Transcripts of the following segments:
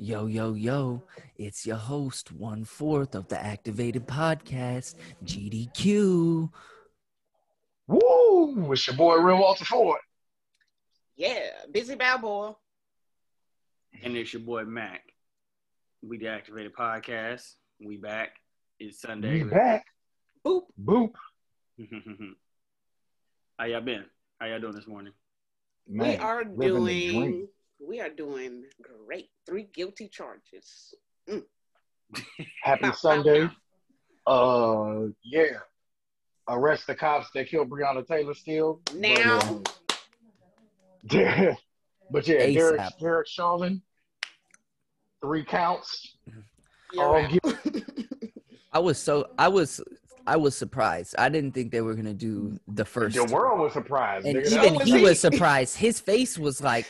Yo, yo, yo, it's your host, 1/4 of the Activated Podcast, GDQ. Woo! It's your boy, Real Walter Ford. Yeah, busy bad boy. And it's your boy, Mac. We the Activated Podcast. We back. It's Sunday. We back. Boop. Boop. How y'all been? How y'all doing this morning? Man, we are doing great. 3 guilty charges. Happy Sunday. Yeah. Arrest the cops that killed Breonna Taylor still. Now. But yeah, ASAP. Derek Chauvin. 3 counts. You're right. I was surprised. I didn't think they were gonna do the first. The world was surprised. And nigga. even he was surprised. His face was like,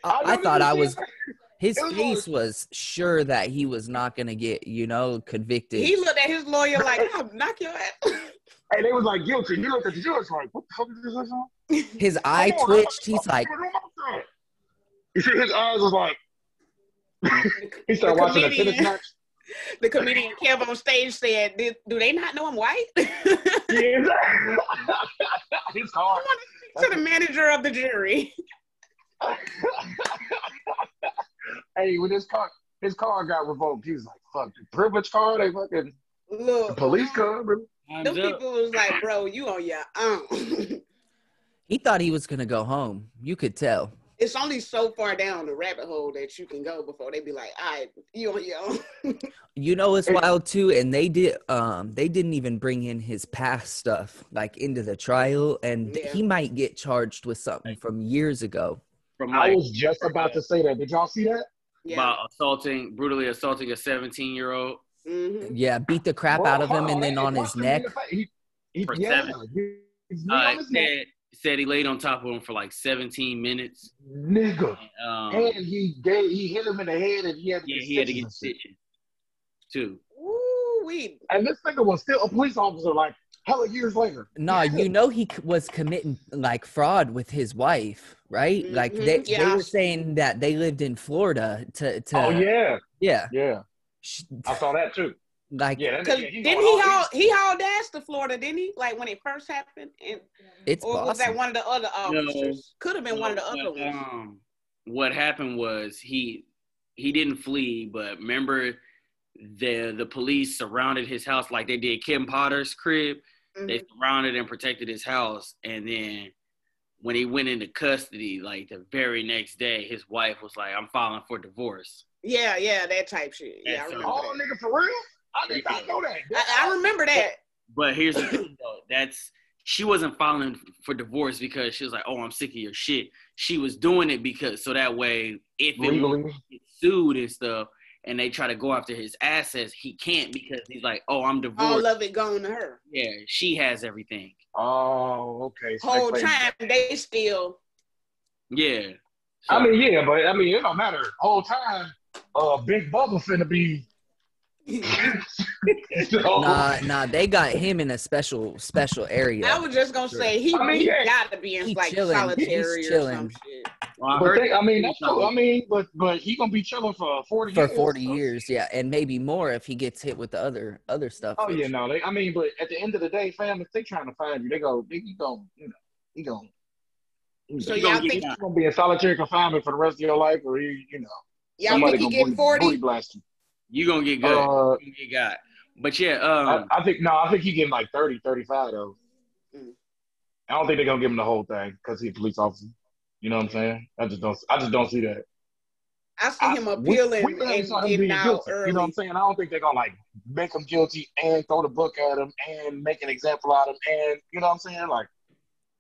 I thought I was. His face was sure that he was not gonna get, convicted. He looked at his lawyer like, "I'll knock your ass." Hey, they was like guilty. He looked at the judge like, "What the fuck is this?" His eye twitched. He's like, you see, his eyes was like. He started watching a tennis match. The comedian Kev on stage said, "Do they not know I'm white?" Yeah. It's hard. I want to speak to the manager of the jury. Hey, when his car got revoked, he was like, "Fuck, the privilege car, they fucking Look, the police car, bro." Them people was like, "Bro, you on your own." he thought he was gonna go home. You could tell. It's only so far down the rabbit hole that you can go before they be like, "All right, you on your own." It's wild too, and they didn't even bring in his past stuff like into the trial, and he might get charged with something from years ago. I was just about to say that. Did y'all see that? Yeah. About brutally assaulting a 17-year-old. Mm-hmm. Yeah, beat the crap out of him, and then on his neck. For said he laid on top of him for like 17 minutes. Nigga. And he hit him in the head, and he had to get stitches too. Ooh-wee. And this nigga was still a police officer like hella years later. No, he was committing like fraud with his wife, right? Mm-hmm. Like they were saying that they lived in Florida to Oh yeah. Yeah. I saw that too. Like, because didn't he hauled ass to Florida, didn't he? Like when it first happened, or was that one of the other officers? Could have been one of the other ones. What happened was he didn't flee, but remember the police surrounded his house like they did Kim Potter's crib. Mm-hmm. They surrounded and protected his house, and then when he went into custody, like the very next day, his wife was like, "I'm filing for divorce." Yeah, that type shit. Yeah, I remember. Oh, nigga, for real? I did not know that. I remember that. But here's the thing, though. She wasn't filing for divorce because she was like, "Oh, I'm sick of your shit." She was doing it because so that way, if it gets sued and stuff, and they try to go after his assets, he can't because he's like, "Oh, I'm divorced." All of it going to her. Yeah, she has everything. Oh, okay. So whole time they still. Yeah. So, it don't matter. Whole time, Big Bubba finna be. Nah, they got him in a special area. I was just gonna say he gotta be in like chilling. Solitary or some shit. Well, but he gonna be chilling for 40 for years. 40 years, yeah, and maybe more if he gets hit with the other stuff. Oh yeah, no, but at the end of the day, fam, if they trying to find you, he gonna. So y'all think he's gonna be in solitary confinement for the rest of your life, or y'all think he getting 40? You gonna get good. You gonna get got. But yeah, I think he getting like 30, 35 though. I don't think they're gonna give him the whole thing because he's a police officer. You know what I'm saying? I just don't see that. I see him appealing and getting out early. You know what I'm saying? I don't think they're gonna like make him guilty and throw the book at him and make an example out of him and you know what I'm saying? Like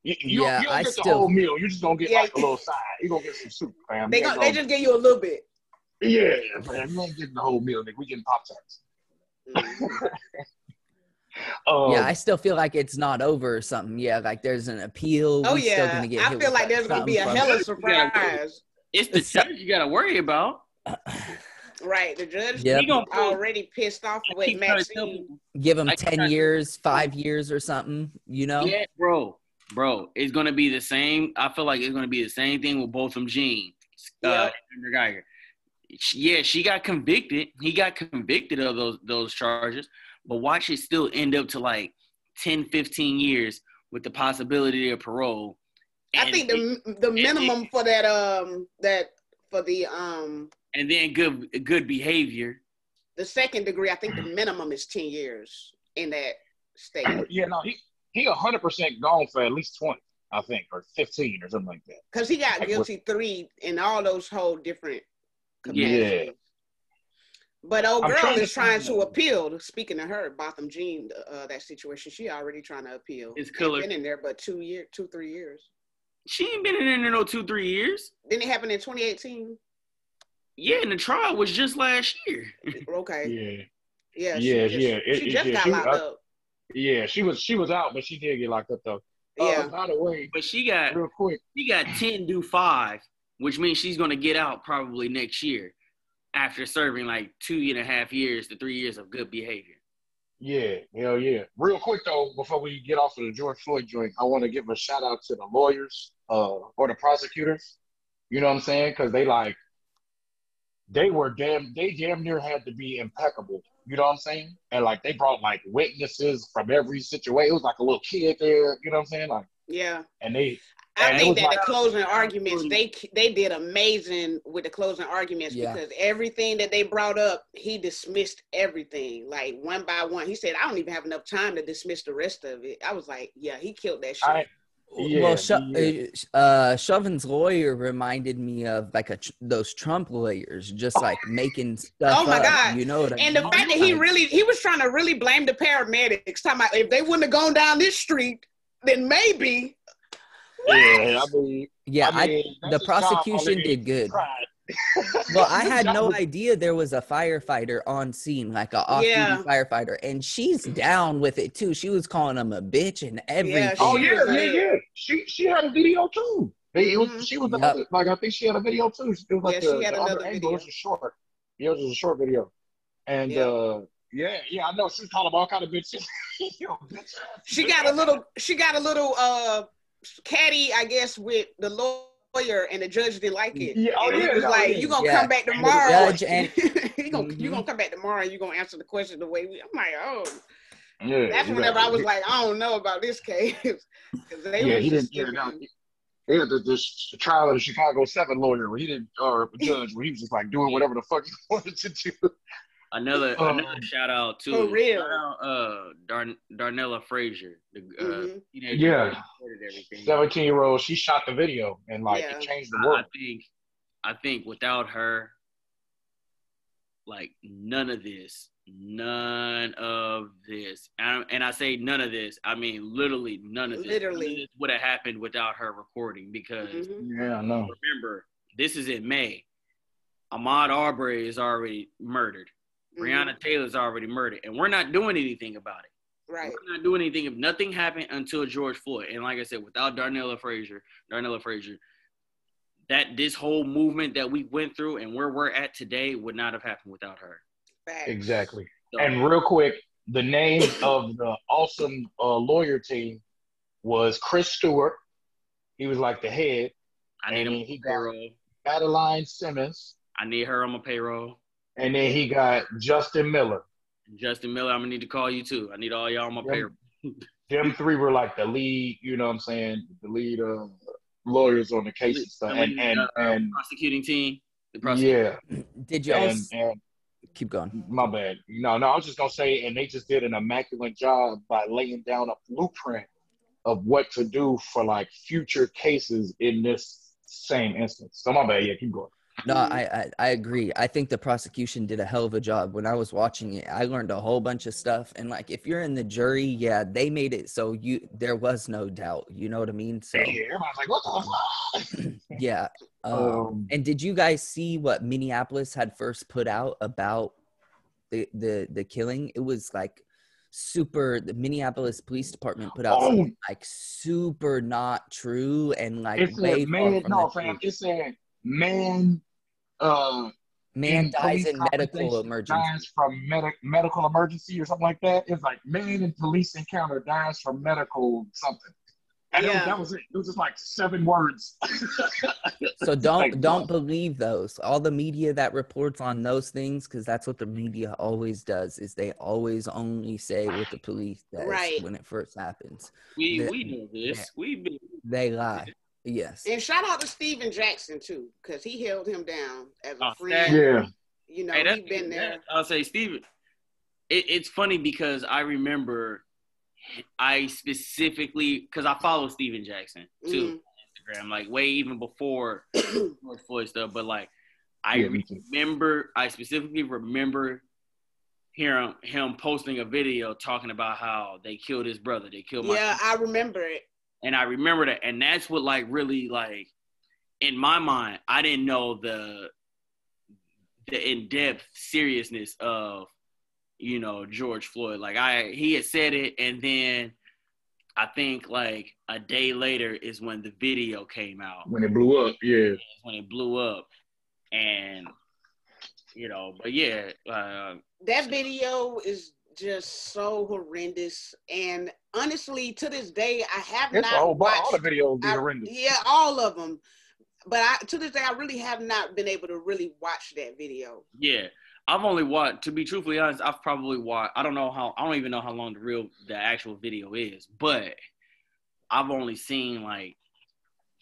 you don't get the whole meal. You just gonna get like a little side. You gonna get some soup, fam. They just give you a little bit. Yeah, man. You ain't getting the whole meal, nigga. We getting Pop-Tarts. Yeah, I still feel like it's not over or something. Yeah, like there's an appeal. Oh, yeah. Still gonna get I feel like there's going to be a hella surprise. It's the judge you got to worry about. Right. The judge already pissed off with Maxine. Give him 10 years, 5 years or something, Yeah, bro. It's going to be the same. I feel like it's going to be the same thing with both of them, Gene. Geiger. she got convicted. He got convicted of those charges, but watch it still end up to like 10, 15 years with the possibility of parole. And I think the minimum for that and then good behavior. The second degree, I think the minimum is 10 years in that state. Yeah, no, he 100% gone for at least 20, I think, or 15 or something like that. Because he got guilty 3 in all those whole different capacities. Yeah. But old girl is trying to appeal. Speaking of her, Botham Jean, that situation, she already trying to appeal. It's killer. Been in there, but 2, 3 years. She ain't been in there no 2-3 years. Didn't it happen in 2018? Yeah, and the trial was just last year. Okay. Yeah. She just got locked up. Yeah, she was out, but she did get locked up though. Yeah. By the way, but she got real quick. She got 10 do 5, which means she's gonna get out probably next year after serving like 2.5 years to 3 years of good behavior. Yeah, hell yeah. Real quick though, before we get off of the George Floyd joint, I want to give a shout out to the lawyers or the prosecutors. You know what I'm saying? Because they damn near had to be impeccable. You know what I'm saying? And like they brought like witnesses from every situation. It was like a little kid there. You know what I'm saying? Like yeah. And they. I think that the closing arguments they did amazing with the closing arguments because everything that they brought up, he dismissed everything like one by one. He said, "I don't even have enough time to dismiss the rest of it." I was like, "Yeah, he killed that shit." Chauvin's lawyer reminded me of like those Trump lawyers, just like making stuff. Oh my God! You know what I mean? And the fact that he was trying to really blame the paramedics, talking about if they wouldn't have gone down this street, then maybe. Yeah, the prosecution did good. Well, I had no idea there was a firefighter on scene, like an off-duty firefighter, and she's down with it too. She was calling him a bitch and everything. Yeah. She had a video too. She was like, I think she had a video too. It was like she had another video. It was a short. Yeah, it was a short video, and I know she's calling all kind of bitches. She got a little catty, I guess, with the lawyer, and the judge didn't like it. Yeah, he was like, "You gonna come back tomorrow? You gonna come back tomorrow, and you gonna answer the question the way we." I'm like, "Oh, yeah." That's whenever I was like, "I don't know about this case." He didn't. Yeah, the trial of the Chicago 7 lawyer, where he didn't, or judge, where he was just like doing whatever the fuck he wanted to do. Another shout out to for real. Darnella Frazier. The 17-year-old. She shot the video and it changed the world. I think without her, like none of this, and I say none of this, I mean literally none of this. Literally, none of this would have happened without her recording because I know. Remember, this is in May. Ahmaud Arbery is already murdered. Breonna Taylor's already murdered, and we're not doing anything about it. Right. We're not doing anything if nothing happened until George Floyd. And like I said, without Darnella Frazier, that this whole movement that we went through and where we're at today would not have happened without her. Facts. Exactly. So, and real quick, the name of the awesome lawyer team was Chris Stewart. He was like the head. I need him on my payroll. Adeline Simmons. I need her on my payroll. And then he got Justin Miller. Justin Miller, I'm going to need to call you too. I need all y'all on my payroll. Them 3 were like the lead, you know what I'm saying, the lead lawyers on the case and stuff. And prosecuting team. Yeah. Did you and keep going? My bad. No, I was just going to say, and they just did an immaculate job by laying down a blueprint of what to do for like future cases in this same instance. So my bad. Yeah, keep going. No, I agree. I think the prosecution did a hell of a job. When I was watching it, I learned a whole bunch of stuff. And like, if you're in the jury, they made it so there was no doubt. You know what I mean? So everybody's like, what the fuck? Yeah. And did you guys see what Minneapolis had first put out about the killing? It was like the Minneapolis Police Department put out something like super not true and like it's way far from the truth. It said man dies in medical emergency. Dies from medical emergency or something like that. It's like man in police encounter dies from medical something. And that was it. It was just like 7 words. So don't believe those. All the media that reports on those things, because that's what the media always does, is they always only say what the police says when it first happens. We know this. They lie. Yes. And shout out to Steven Jackson too, because he held him down as a friend. Yeah. You know, he's been there. I'll say Steven. It's funny because I remember I specifically, because I follow Steven Jackson too on Instagram, like way even before George Floyd stuff. But like, I specifically remember hearing him posting a video talking about how they killed his brother. They killed my sister. I remember it. And I remember that, and that's what like really like in my mind, I didn't know the in-depth seriousness of, you know, George Floyd. Like he had said it, and then I think like a day later is when the video came out. When it blew up, yeah. When it blew up, and you know, but yeah, that video is just so horrendous. And honestly, to this day, I have not watched all the videos be horrendous. Yeah, all of them. But to this day, I really have not been able to really watch that video. Yeah. I've only watched, to be truthfully honest, I've probably watched, I don't even know how long the actual video is, but I've only seen like,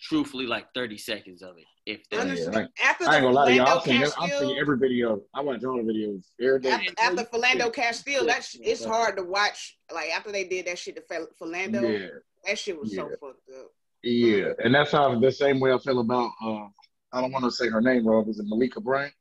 truthfully, like 30 seconds of it. If that after I ain't gonna lie to y'all, I've seen every video. I watch all the videos every day. After Philando Castile, it's hard to watch. Like after they did that shit to Philando, that shit was so fucked up. Yeah, and that's how the same way I feel about I don't want to say her name wrong. Is it Ma'Khia Bryant?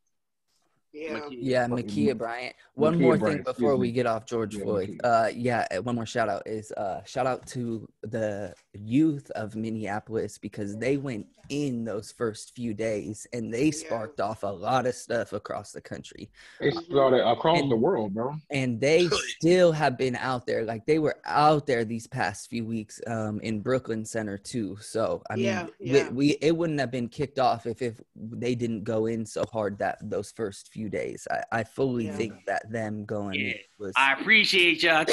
Yeah, Ma'Khia Bryant. One more thing before we get off George Floyd. One more shout out is shout out to the youth of Minneapolis, because they went in those first few days and they sparked off a lot of stuff across the country. They started across the world, bro. And they still have been out there. Like they were out there these past few weeks in Brooklyn Center too. So I mean, it wouldn't have been kicked off if they didn't go in so hard those first few days. I fully think that them going was. I appreciate y'all.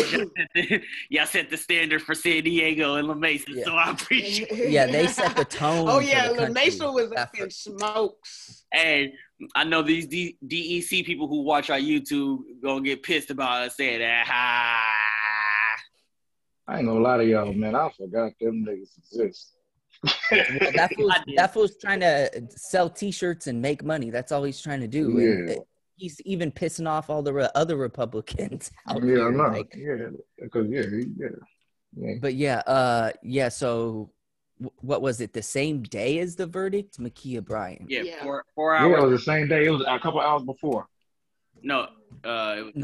Y'all set the standard for San Diego and La Mesa, so I appreciate it. Yeah, they set the tone. Oh yeah, La Mesa was up in smokes. Hey, I know these DEC people who watch our YouTube gonna get pissed about us saying that. I ain't gonna lie to y'all, man. I forgot them niggas exist. That fool's trying to sell T-shirts and make money. That's all he's trying to do. Yeah. And he's even pissing off all the other Republicans out here. I know. Like, because But so what was it? The same day as the verdict, Ma'Khia Bryant? Yeah, 4 hours. Yeah, it was the same day. It was a couple hours before. No, it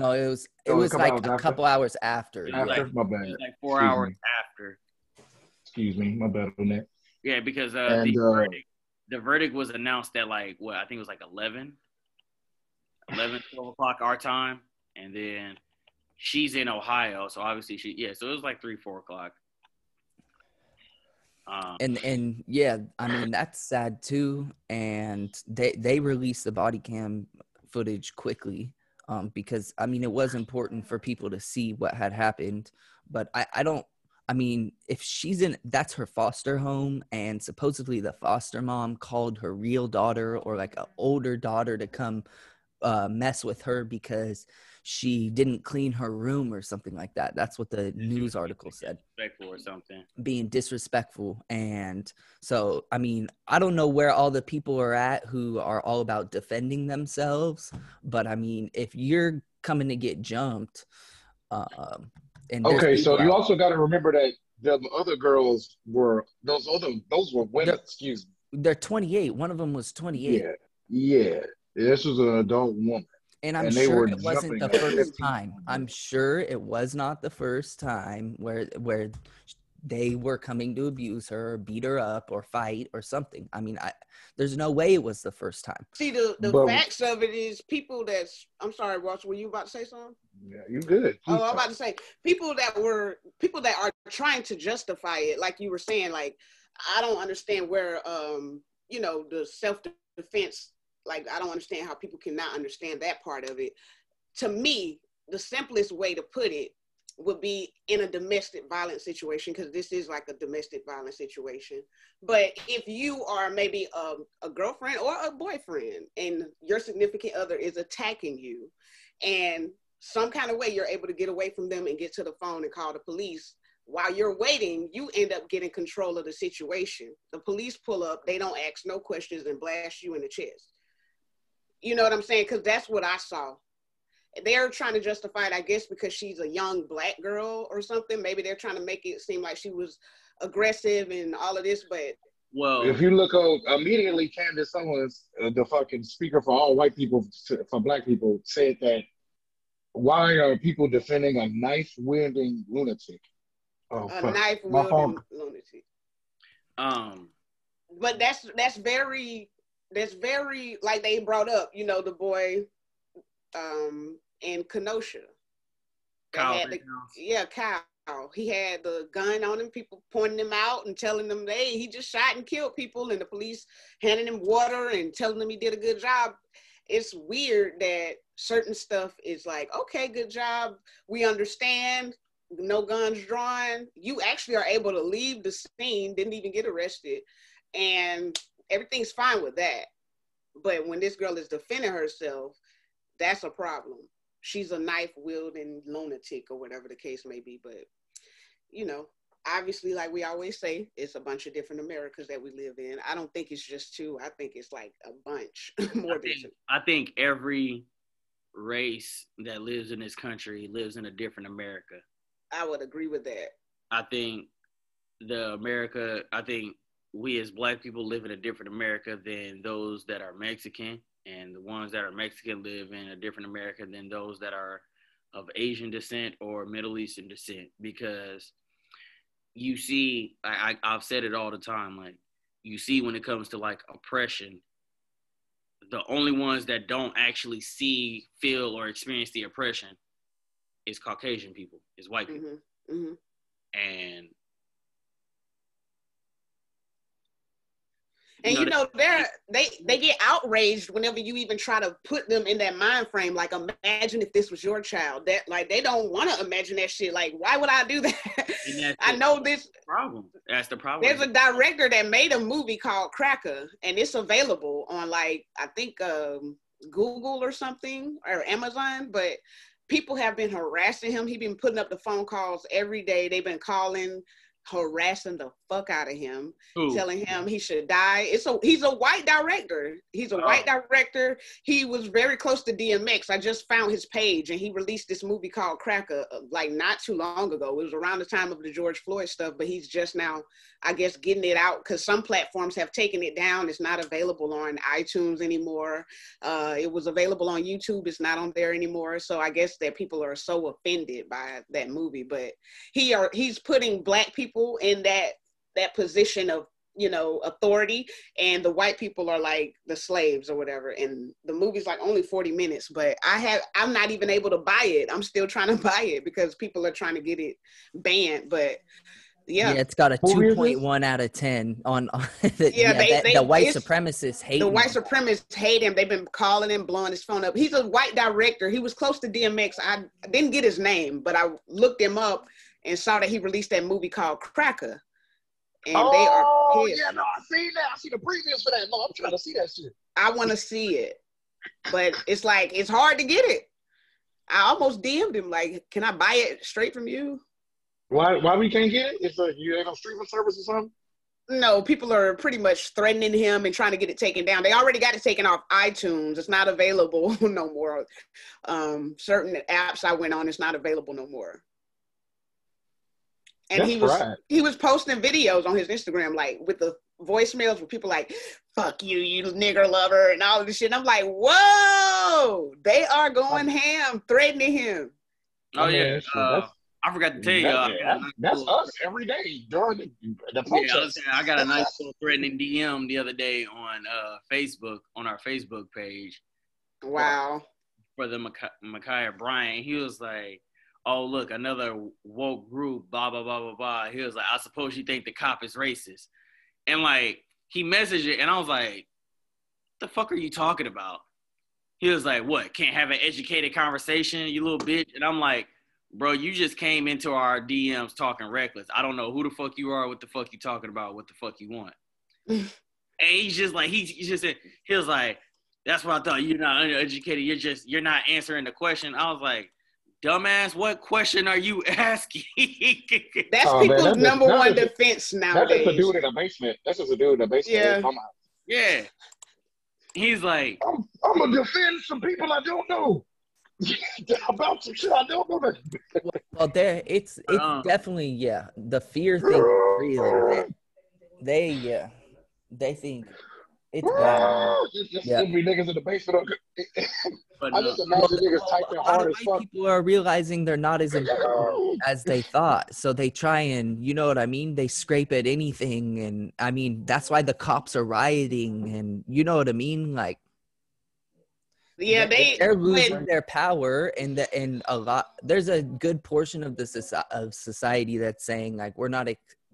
was like a couple hours after. My bad. It was like 4 hours after. Excuse me, my bad on that. Yeah, because the verdict was announced at like what I think it was like 11, 12 o'clock our time, and then she's in Ohio, so obviously so it was like 3-4 o'clock. And I mean that's sad too. And they released the body cam footage quickly, because I mean it was important for people to see what had happened. But I mean, if that's her foster home, and supposedly the foster mom called her real daughter or like an older daughter to come mess with her because she didn't clean her room or something like that. That's what the news article said. Disrespectful or something. Being disrespectful. And so, I mean, I don't know where all the people are at who are all about defending themselves. But I mean, if you're coming to get jumped, okay, so you also got to remember that the other girls were those were women. Excuse me. They're 28. One of them was 28. Yeah. This was an adult woman. And I'm sure it wasn't the first time. I'm sure it was not the first time where they were coming to abuse her, or beat her up, or fight, or something. I mean, there's no way it was the first time. See, the facts of it is people that's. I'm sorry, Ross. Were you about to say something? Yeah, you good. I'm about to say people that are trying to justify it, like you were saying. Like, I don't understand where the self-defense. Like, I don't understand how people cannot understand that part of it. To me, the simplest way to put it would be in a domestic violence situation, because this is like a domestic violence situation. But if you are maybe a girlfriend or a boyfriend and your significant other is attacking you, and some kind of way you're able to get away from them and get to the phone and call the police, while you're waiting, you end up getting control of the situation. The police pull up, they don't ask no questions and blast you in the chest. You know what I'm saying? Because that's what I saw. They're trying to justify it, I guess, because she's a young Black girl or something. Maybe they're trying to make it seem like she was aggressive and all of this, but... Well, if you look immediately, Candace Owens, the fucking speaker for all white people, for Black people, said that, why are people defending a knife-wielding lunatic? Knife-wielding lunatic. But that's very, like they brought up, you know, the boy in Kenosha. Kyle. He had the gun on him, people pointing him out and telling them, hey, he just shot and killed people, and the police handing him water and telling him he did a good job. It's weird that certain stuff is like, okay, good job, we understand, no guns drawn. You actually are able to leave the scene, didn't even get arrested, and everything's fine with that. But when this girl is defending herself, that's a problem. She's a knife-wielding lunatic or whatever the case may be. But, you know, obviously, like we always say, it's a bunch of different Americas that we live in. I don't think it's just two. I think it's like a bunch more than two. I think every race that lives in this country lives in a different America. I would agree with that. I think we as Black people live in a different America than those that are Mexican. And the ones that are Mexican live in a different America than those that are of Asian descent or Middle Eastern descent. Because you see, I've said it all the time, like, you see when it comes to like oppression, the only ones that don't actually see, feel, or experience the oppression is Caucasian people, is white people. Mm-hmm. Mm-hmm. And you know, they get outraged whenever you even try to put them in that mind frame. Like, imagine if this was your child. That, like, they don't want to imagine that shit. Like, why would I do that? I know this problem. That's the problem. There's a director that made a movie called Cracker, and it's available on, like, I think Google or something, or Amazon. But people have been harassing him. He's been putting up the phone calls every day. They've been calling, harassing the fuck out of him, telling him he should die. He's a white director. White director. He was very close to DMX. I just found his page, and he released this movie called Cracker, like not too long ago. It was around the time of the George Floyd stuff, but he's just now, I guess, getting it out because some platforms have taken it down. It's not available on iTunes anymore. It was available on YouTube. It's not on there anymore. So I guess that people are so offended by that movie, but he's putting Black people in that position of, you know, authority, and the white people are like the slaves or whatever. And the movie's like only 40 minutes, but I'm not even able to buy it. I'm still trying to buy it because people are trying to get it banned. But yeah, it's got a 2.1 out of 10 on the white supremacists hate him. The white supremacists hate him. They've been calling him, blowing his phone up. He's a white director. He was close to DMX. I didn't get his name, but I looked him up and saw that he released that movie called Cracker. And they are pissed. Yeah, no, I see that. I see the previews for that. No, I'm trying to see that shit. I want to see it. But it's like, it's hard to get it. I almost DM'd him, like, can I buy it straight from you? Why we can't get it? It's like you ain't on streaming service or something? No, people are pretty much threatening him and trying to get it taken down. They already got it taken off iTunes. It's not available no more. Certain apps I went on, it's not available no more. And he was posting videos on his Instagram, like with the voicemails where people like, fuck you, you nigger lover, and all of this shit. And I'm like, whoa, they are going ham, threatening him. Oh, yeah. I forgot to tell you. That's us every day during the protest. Yeah, I got a nice little threatening DM the other day on Facebook, on our Facebook page. Wow. For the Ma'Khia Bryant. He was like, oh, look, another woke group, blah, blah, blah, blah, blah. He was like, I suppose you think the cop is racist. And, like, he messaged it, and I was like, what the fuck are you talking about? He was like, what, can't have an educated conversation, you little bitch? And I'm like, bro, you just came into our DMs talking reckless. I don't know who the fuck you are, what the fuck you talking about, what the fuck you want. And he's just like, he just said, he was like, that's what I thought. You're not uneducated. You're not answering the question. I was like, dumbass, what question are you asking? That's people's number one defense nowadays. That's just a dude in a basement. Yeah. Yeah. He's like, I'm going to defend some people I don't know. About some shit I don't know. Well, it's definitely, yeah, the fear thing is real. They think it's bad. Just be niggas in the basement. I just imagine niggas typing hard as fuck. People are realizing they're not as important as they thought, so they try and, you know what I mean? They scrape at anything, and I mean that's why the cops are rioting, and you know what I mean? Like, yeah, they're losing their power, and a lot. There's a good portion of society that's saying like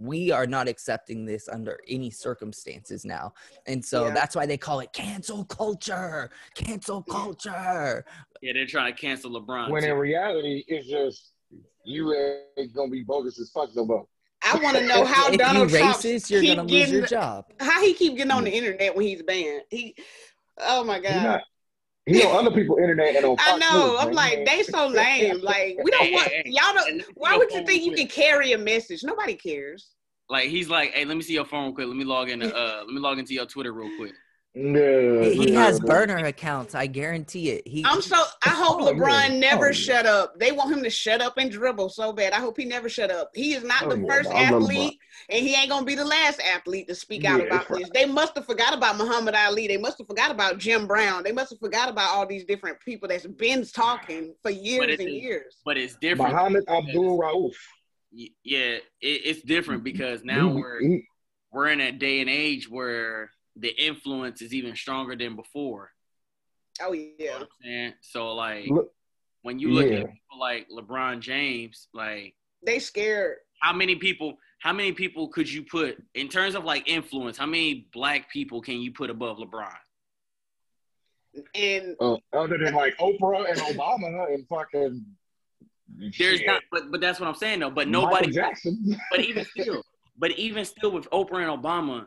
we are not accepting this under any circumstances now. And so that's why they call it cancel culture. Cancel culture. Yeah, they're trying to cancel LeBron. When in reality, it's just, you ain't going to be bogus as fuck no more. I want to know how Donald Trump racist, you're going to lose your job. How he keep getting on the internet when he's banned. Oh my God. He on other people's internet and on Fox I know. News, I'm like, they so lame. Like, we don't want y'all don't. Why would you think you can carry a message? Nobody cares. Like, he's like, hey, let me see your phone real quick. Let me log into your Twitter real quick. He has burner accounts. I guarantee it. I hope LeBron never shut up. They want him to shut up and dribble so bad. I hope he never shut up. He is not the first athlete, and he ain't gonna be the last athlete to speak out about this. They must have forgot about Muhammad Ali. They must have forgot about Jim Brown. They must have forgot about all these different people that's been talking for years and years. But it's different. Muhammad Abdul Rauf. Yeah, it's different because now we're in a day and age where the influence is even stronger than before. Oh yeah. You know what I'm saying? So like when you look at people like LeBron James, like they scared. How many people could you put in terms of like influence? How many black people can you put above LeBron? And other than like Oprah and Obama and fucking there's not, but that's what I'm saying though. But nobody. Jackson. But even still, with Oprah and Obama,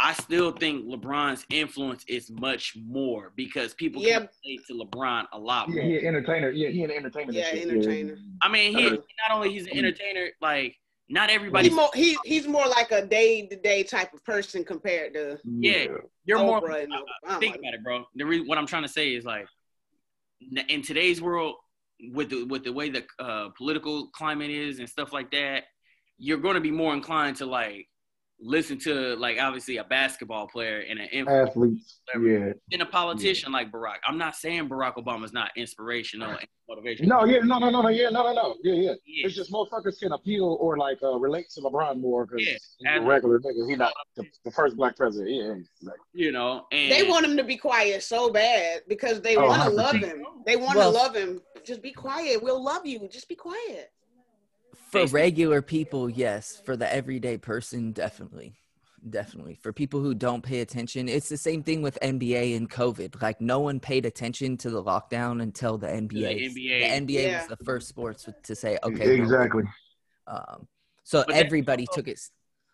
I still think LeBron's influence is much more because people can relate to LeBron a lot more. Yeah, he's an entertainer. Yeah, he's an entertainer. Yeah, entertainer. I mean, not only he's an entertainer, like not everybody. He's more like a day-to-day type of person compared to you're Oprah more. And Obama. Think about it, bro. What I'm trying to say is like in today's world, with the way the political climate is and stuff like that, you're going to be more inclined to like listen to like obviously a basketball player and an athlete, than a politician like Barack. I'm not saying Barack Obama's not inspirational and motivational. No. Yeah. It's just motherfuckers can appeal or like relate to LeBron more because he's a regular nigga. He's not the first black president. Yeah, like, you know, and they want him to be quiet so bad because they want to love him. They want to love him. Just be quiet. We'll love you. Just be quiet. For regular people, yes. For the everyday person, definitely. For people who don't pay attention, it's the same thing with NBA and COVID. Like, no one paid attention to the lockdown until the NBA. The NBA was the first sports to say, okay. Exactly. So everybody took it.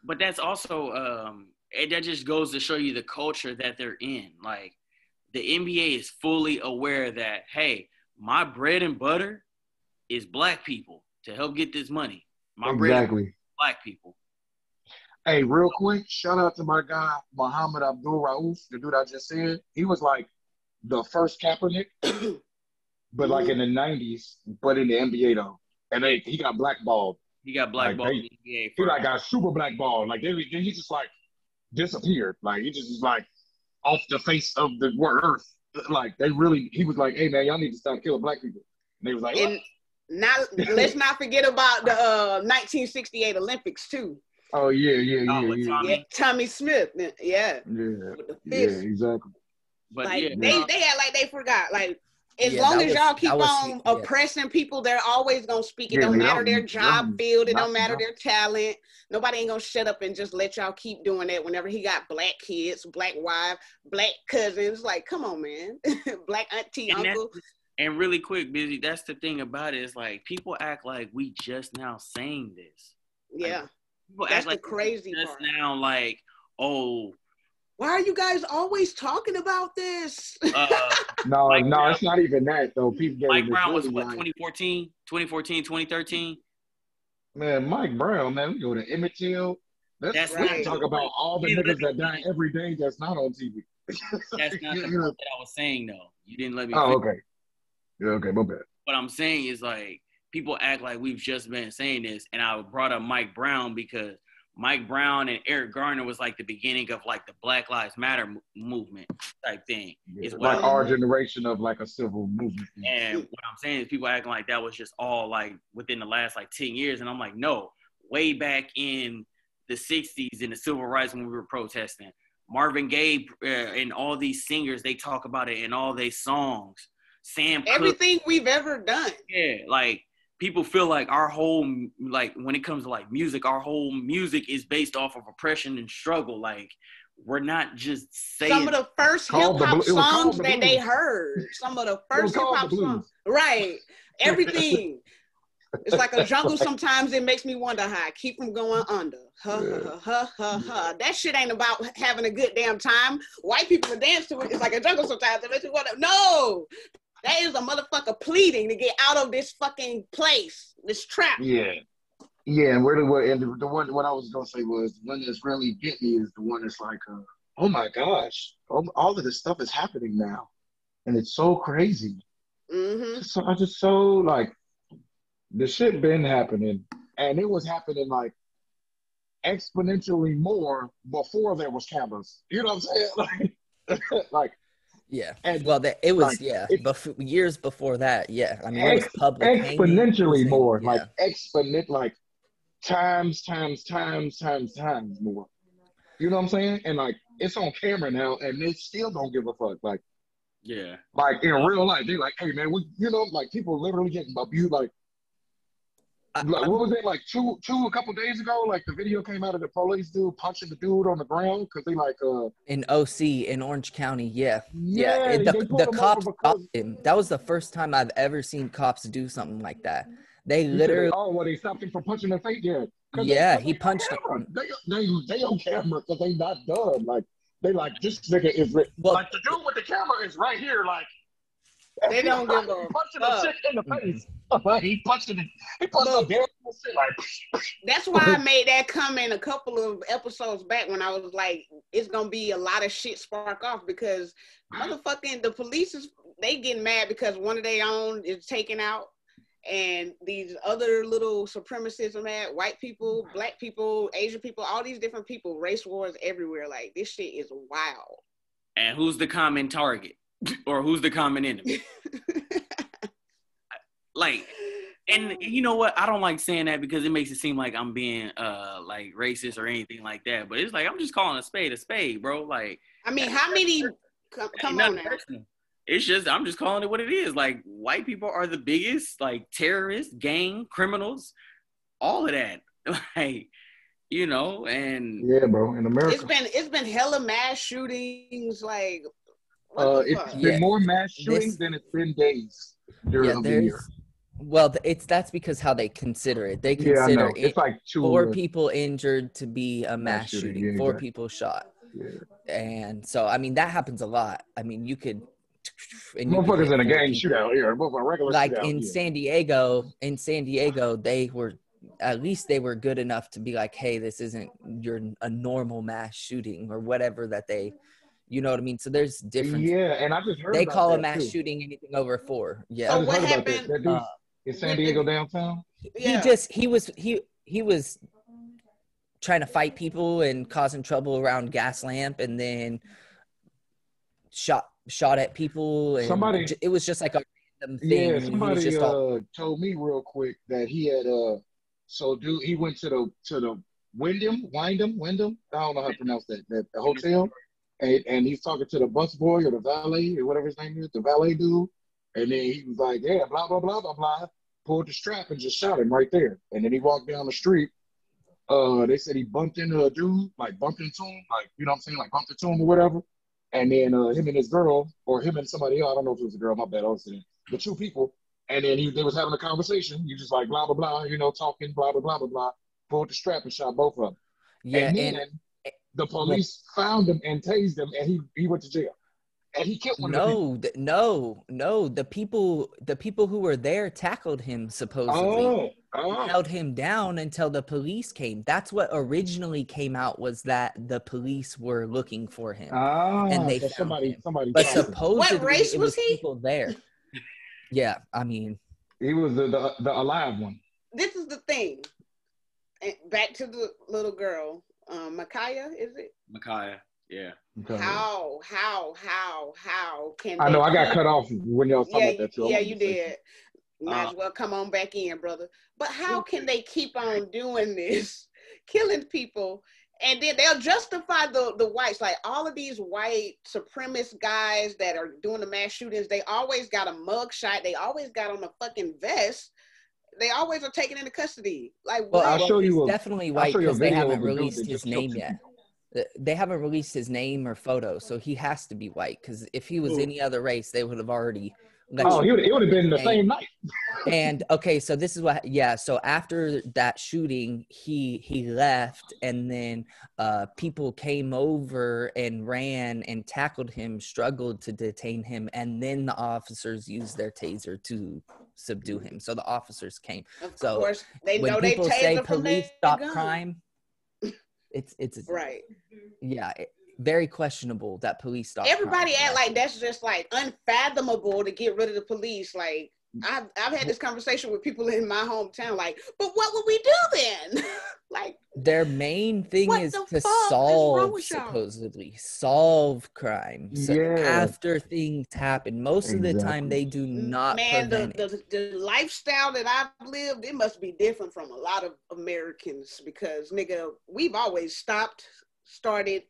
But that's also, that just goes to show you the culture that they're in. Like, the NBA is fully aware that, hey, my bread and butter is black people. To help get this money. Exactly. Black people. Hey, real quick, shout out to my guy, Muhammad Abdul Rauf, the dude I just said. He was like the first Kaepernick, but like in the 90s, but in the NBA though. And he got blackballed. He got blackballed in the NBA. He like got super blackballed. Like he just like disappeared. Like he just was like off the face of the earth. Like he was like, hey man, y'all need to stop killing black people. And they was like, what? Now, let's not forget about the 1968 Olympics too. Oh yeah. Tommy Smith, yeah, exactly. But like, they act like they forgot. Like as long as y'all keep on oppressing people, they're always gonna speak. It don't matter their job field. It don't matter their talent. Nobody ain't gonna shut up and just let y'all keep doing that. Whenever he got black kids, black wife, black cousins, like come on, man, black auntie, uncle. And really quick, Busy, that's the thing about it, is like people act like we just now saying this. Yeah. Like, people that's act like the crazy just part. now, like, oh, why are you guys always talking about this? No, it's not even that though. People Mike Brown really was what, like, 2014, 2013? Man, Mike Brown, man, we go to Emmett Till. That's We right. can talk about all the niggas that die every day that's not on TV. That's not the point that I was saying, though. You didn't let me Oh, finish. okay. Yeah, okay, my bad. What I'm saying is, like, people act like we've just been saying this, and I brought up Mike Brown because Mike Brown and Eric Garner was like the beginning of like the Black Lives Matter movement type thing. Yeah, is like our generation of like a civil movement. And what I'm saying is people acting like that was just all like within the last like 10 years. And I'm like, no, way back in the 60s in the civil rights when we were protesting, Marvin Gaye and all these singers, they talk about it in all their songs. Sam everything Cooke, we've ever done. Yeah, like people feel like our whole, like when it comes to like music, our whole music is based off of oppression and struggle. Like we're not just saying. Some of the first hip hop songs that they heard. Some of the first hip hop songs. Right. Everything. It's like a jungle. Sometimes it makes me wonder how I keep from going under. That shit ain't about having a good damn time. White people will dance to it. It's like a jungle sometimes. It makes me wonder. No. That is a motherfucker pleading to get out of this fucking place, this trap. Yeah. Yeah, and the one what I was gonna say was the one that's really get me is the one that's like, oh my gosh, all of this stuff is happening now, and it's so crazy. Mm-hmm. So I just so like the shit been happening, and it was happening like exponentially more before there was cameras. You know what I'm saying? Like. Yeah. And well, it was like, years before that. Yeah, I mean, it was public exponentially more, like exponent, like times more. You know what I'm saying? And like it's on camera now, and they still don't give a fuck. Like, yeah, like in real life, they like, hey man, like people literally getting abused. Like what was it, like a couple days ago? Like the video came out of the police dude punching the dude on the ground because they like in OC in Orange County, the cops stopped him. That was the first time I've ever seen cops do something like that. They literally they stopped him from punching the face. Yeah, he punched him. They on camera because they not done. Like they like this nigga is like the dude with the camera is right here. Like they don't give a punching a chick in the face. He punched a damn shit like. That's why I made that comment a couple of episodes back when I was like, it's gonna be a lot of shit spark off because motherfucking the police they getting mad because one of their own is taken out. And these other little supremacists are mad, white people, black people, Asian people, all these different people, race wars everywhere. Like, this shit is wild. And who's the common target? Or who's the common enemy? Like, and you know what? I don't like saying that because it makes it seem like I'm being like racist or anything like that. But it's like, I'm just calling a spade, bro. Like, I mean, how many, come on now. It's just, I'm just calling it what it is. Like, white people are the biggest, like, terrorists, gang, criminals, all of that. Like, you know, and... Yeah, bro, in America. It's been hella mass shootings, like... It's been more mass shootings than it's been days during the year. Well, that's because how they consider it. They consider it's like 4 people injured to be a mass shooting, 4 people shot. Yeah. And so, I mean, that happens a lot. I mean, you could... Motherfuckers in a gang shootout here, regular like shootout in here. San Diego, they were at least they were good enough to be like, hey, this isn't a normal mass shooting or whatever that they, you know what I mean? So there's different. Yeah, and I just heard they call a that mass too. Shooting anything over 4. Yeah. So what happened? That dude in San Diego downtown. Yeah. He was trying to fight people and causing trouble around gas lamp, and then shot at people, and it was just like a random thing. Yeah, somebody told me real quick that he had he went to the Wyndham, I don't know how to pronounce that the hotel, and he's talking to the bus boy or the valet or whatever his name is, the valet dude, and then he was like, yeah, blah blah blah blah blah, pulled the strap and just shot him right there, and then he walked down the street. They said he bumped into a dude, like bumped into him, like, you know what I'm saying, like bumped into him or whatever. And then him and his girl, or him and somebody else, I don't know if it was a girl, my bad, I was saying, the two people. And then they was having a conversation. You just like, blah, blah, blah, talking, blah, blah, blah, blah, blah. Pulled the strap and shot both of them. Yeah, and then the police found him and tased him, and he went to jail. And he killed one of the people. No. The people who were there tackled him, supposedly. Held him down until the police came. That's what originally came out, was that the police were looking for him. And they found him. But supposedly what race it was he? people there. Yeah, I mean, he was the alive one. This is the thing. Back to the little girl, Ma'Khia, is it? Ma'Khia, yeah. How can I know I got cut off when y'all talking about that too. Yeah, you did. Might as well come on back in, brother. But how can they keep on doing this, killing people, and then they'll justify the whites, like all of these white supremacist guys that are doing the mass shootings, they always got a mug shot, they always got on a fucking vest. They always are taken into custody. Like, well, I'll show you. Definitely white because they haven't released his name yet. They haven't released his name or photo, so he has to be white. Because if he was any other race, they would have already. It would have been the same night. And okay, so this is what. Yeah, so after that shooting, he left, and then people came over and ran and tackled him, struggled to detain him, and then the officers used their taser to subdue him. So the officers came. Of so course, they when know people they say taser police stop crime, it's right. Yeah, very questionable that police stop. Everybody crime. act like that's just like unfathomable to get rid of the police. Like I've had this conversation with people in my hometown. Like, but what would we do then? Like, their main thing is to supposedly solve crime. So after things happen, most of the time they do not. Man, the lifestyle that I've lived, it must be different from a lot of Americans because nigga, we've always started.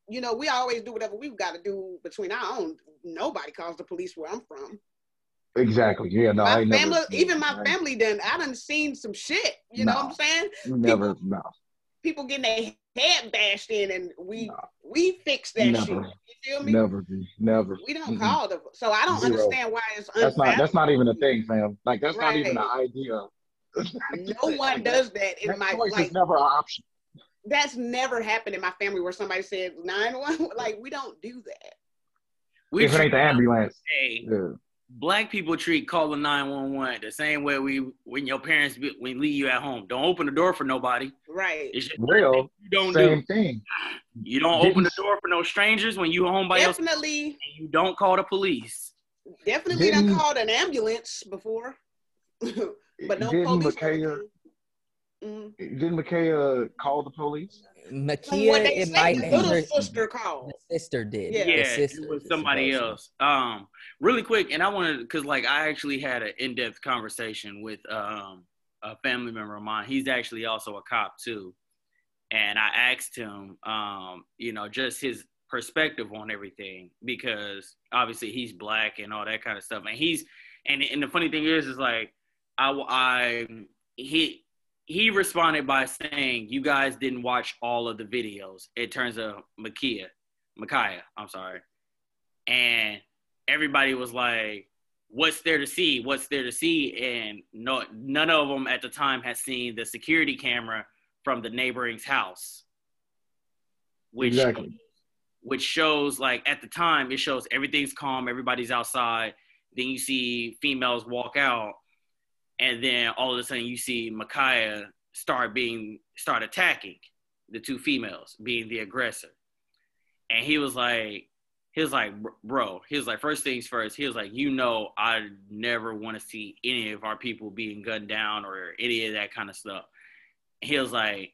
We always do whatever we've got to do between our own. Nobody calls the police where I'm from. Exactly. Yeah. No. My family, even my family, I done seen some shit. You know what I'm saying? Never. People getting their head bashed in, and we fix that shit. You feel me? Never. We don't call them. So I don't understand why it's that's not even a thing, fam. Like that's not even an idea. No one does that in my life. It's never an option. That's never happened in my family where somebody said 911. Like, we don't do that. If it ain't the ambulance. Black people treat calling 911 the same way when your parents leave you at home. Don't open the door for nobody. Right. It's just real. You don't same thing. You don't open the door for no strangers when you home by yourself. Definitely. And you don't call the police. Definitely done called an ambulance before. But no police. Didn't Ma'Khia call the police? Ma'Khia, it might be her sister called. The sister did. Yeah, it was somebody else. Really quick, and I wanted, because like I actually had an in-depth conversation with a family member of mine. He's actually also a cop too, and I asked him, just his perspective on everything, because obviously he's Black and all that kind of stuff, and and the funny thing is like he responded by saying, you guys didn't watch all of the videos in terms of Ma'Khia, I'm sorry. And everybody was like, what's there to see? What's there to see? And none of them at the time had seen the security camera from the neighboring's house, which shows, like, at the time, it shows everything's calm, everybody's outside. Then you see females walk out. And then all of a sudden you see Ma'Khia start attacking the two females, being the aggressor. And he was like, bro, first things first, he was like, I never want to see any of our people being gunned down or any of that kind of stuff. He was like,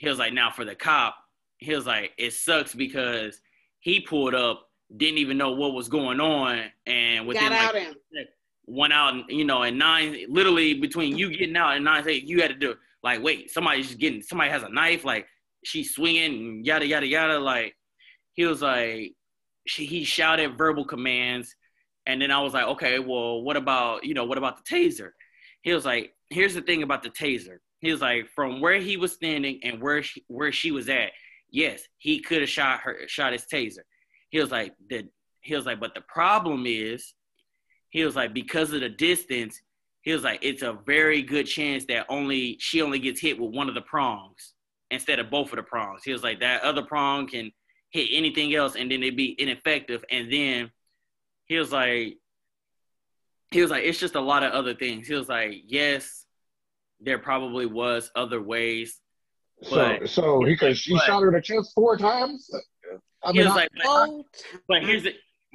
now for the cop, he was like, it sucks because he pulled up, didn't even know what was going on, and within went out, and 9, literally between you getting out and 9, you had to do, like, wait, somebody has a knife, like, she's swinging, and yada, yada, yada. Like, he was like, he shouted verbal commands. And then I was like, okay, well, what about the taser? He was like, here's the thing about the taser. He was like, from where he was standing and where she was at, yes, he could have shot his taser. He was like, but the problem is, he was like, because of the distance, he was like, it's a very good chance that she only gets hit with one of the prongs instead of both of the prongs. He was like, that other prong can hit anything else and then it'd be ineffective. And then he was like, it's just a lot of other things. He was like, yes, there probably was other ways. But she shot her in the chest 4 times.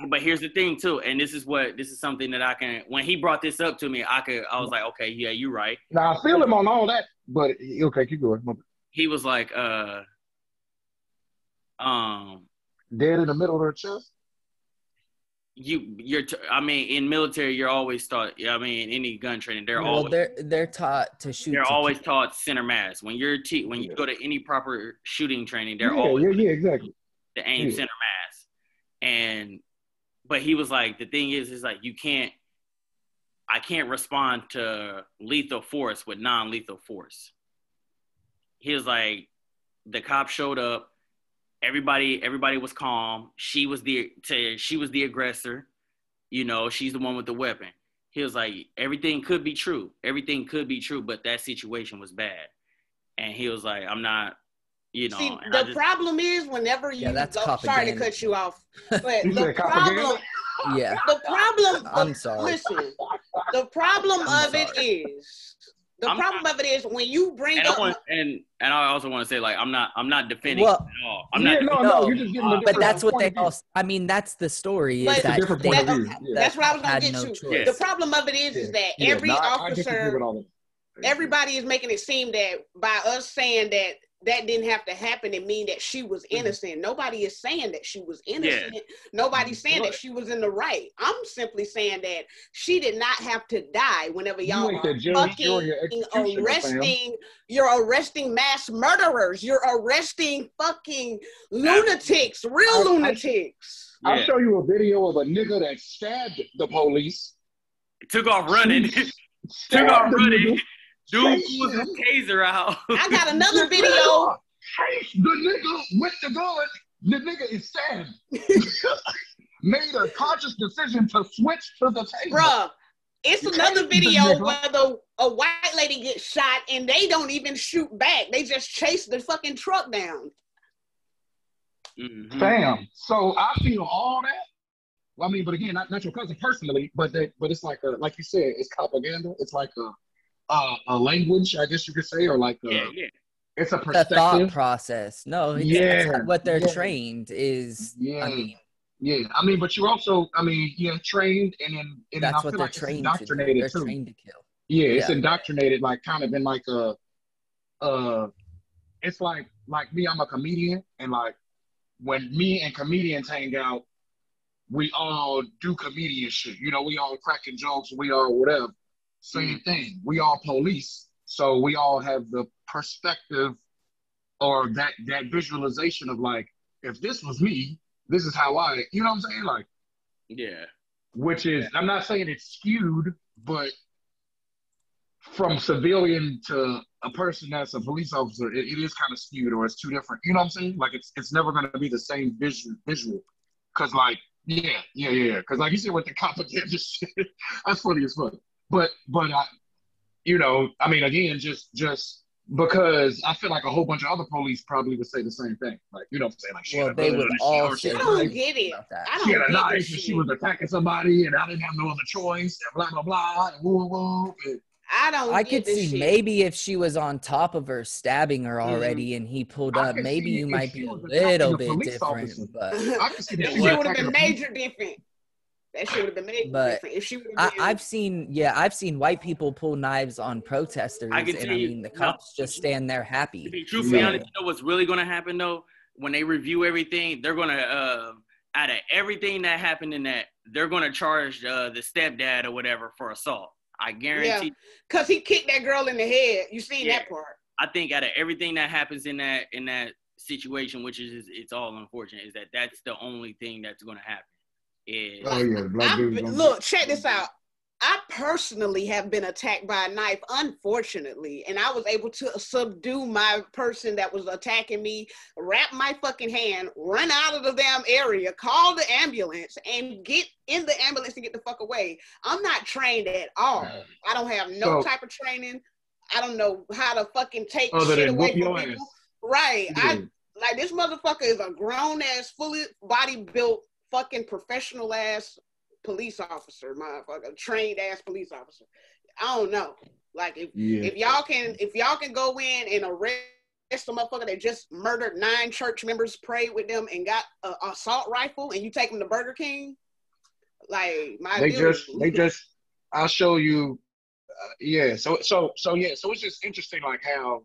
But here's the thing too, and this is something that I can. When he brought this up to me, I was like, okay, yeah, you're right. Now I feel him on all that, but okay, keep going. He was like, dead in the middle of her chest. In military, you're always taught. In any gun training, they're taught to shoot. They're always taught center mass. When you go to any proper shooting training, they're always exactly to aim center mass. But he was like, the thing is like I can't respond to lethal force with non-lethal force. He was like, the cop showed up. Everybody was calm. She was the aggressor. She's the one with the weapon. He was like, everything could be true. Everything could be true, but that situation was bad. And he was like, I'm not, See, the problem is whenever you sorry to cut you off, but the problem, I'm sorry. Listen, the problem of it is when you bring up, and I also want to say, like, I'm not defending at all. You're just giving a but that's what they all. That's the story. Is that different point of view. That's what I was going to get to. The problem of it is that every officer, everybody is making it seem that by us saying that didn't have to happen and mean that she was innocent. Nobody is saying that she was innocent. Yeah. Nobody's saying that she was in the right. I'm simply saying that she did not have to die whenever y'all are arresting. You're arresting mass murderers. You're arresting fucking lunatics, lunatics. I'll show you a video of a nigga that stabbed the police. Took off running. Dude pulls his taser out. I got another video. The nigga with the gun, the nigga is stabbed. Made a conscious decision to switch to the taser. Bruh, it's another video where a white lady gets shot and they don't even shoot back. They just chase the fucking truck down. Mm-hmm. Damn. So I feel all that. Well, but again, not your cousin personally, but it's like like you said, it's propaganda. It's like a language, I guess you could say, or like it's a perspective. The thought process. No, that's what they're trained is. But you're also, trained, and that's what they're trained indoctrinated to do. They're trained to kill. It's indoctrinated, like kind of in like it's like me, I'm a comedian, and like when me and comedians hang out, we all do comedian shit. We all cracking jokes, we all whatever. Same thing. We all police, so we all have the perspective or that visualization of like, if this was me, this is how I, you know what I'm saying? Like, which is, I'm not saying it's skewed, but from civilian to a person that's a police officer, it is kind of skewed, or it's two different. You know what I'm saying? Like, it's never going to be the same visual, because like, because like you said with the propaganda shit, that's funny as fuck. But again, just because I feel like a whole bunch of other police probably would say the same thing. Like, you know what I'm saying? Like, they would all say I don't get it. She had a knife and she was attacking somebody and I didn't have no other choice and blah, blah, blah, and woo, woo. I could see maybe if she was on top of her, stabbing her already, and he pulled up, maybe you might be a little bit different. But she would have been major different. That should have been made different. If she would have been, I've seen white people pull knives on protesters, the cops just stand there happy. To be truthfully honest, you know what's really going to happen though? When they review everything, they're going to out of everything that happened in that, they're going to charge the stepdad or whatever for assault. I guarantee. Because he kicked that girl in the head. You seen that part? I think out of everything that happens in that situation, which is it's all unfortunate, is that's the only thing that's going to happen. Look, check this out. I personally have been attacked by a knife, unfortunately, and I was able to subdue my person that was attacking me, wrap my fucking hand, run out of the damn area, call the ambulance, and get in the ambulance and get the fuck away. I'm not trained at all. I don't have no type of training. I don't know how to fucking take shit away from people. Ass. Right. Yeah. Like, this motherfucker is a grown-ass, fully body-built, fucking professional-ass police officer, motherfucker, trained-ass police officer. I don't know. Like, if y'all can go in and arrest a motherfucker that just murdered 9 church members, prayed with them, and got an assault rifle, and you take them to Burger King, like, I'll show you. So it's just interesting, like, how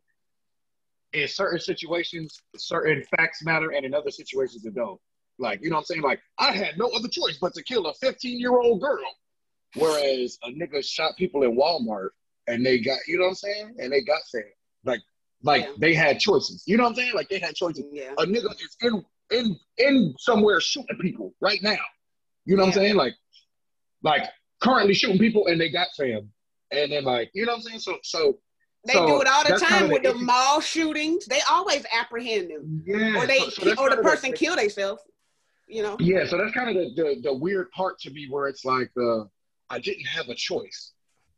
in certain situations, certain facts matter, and in other situations, it don't. Like, you know what I'm saying? Like, I had no other choice but to kill a 15-year-old girl, whereas a nigga shot people in Walmart, and they got, you know what I'm saying? And they got fed. Like they had choices. You know what I'm saying? Like, they had choices. Yeah. A nigga is in somewhere shooting people right now. You know what I'm saying? Like currently shooting people, and they got fam. And then, like, you know what I'm saying? So they do it all the time with the mall shootings. They always apprehend them. Yeah. Or the person kill themselves, you know? Yeah, so that's kind of the weird part to me, where it's like, I didn't have a choice.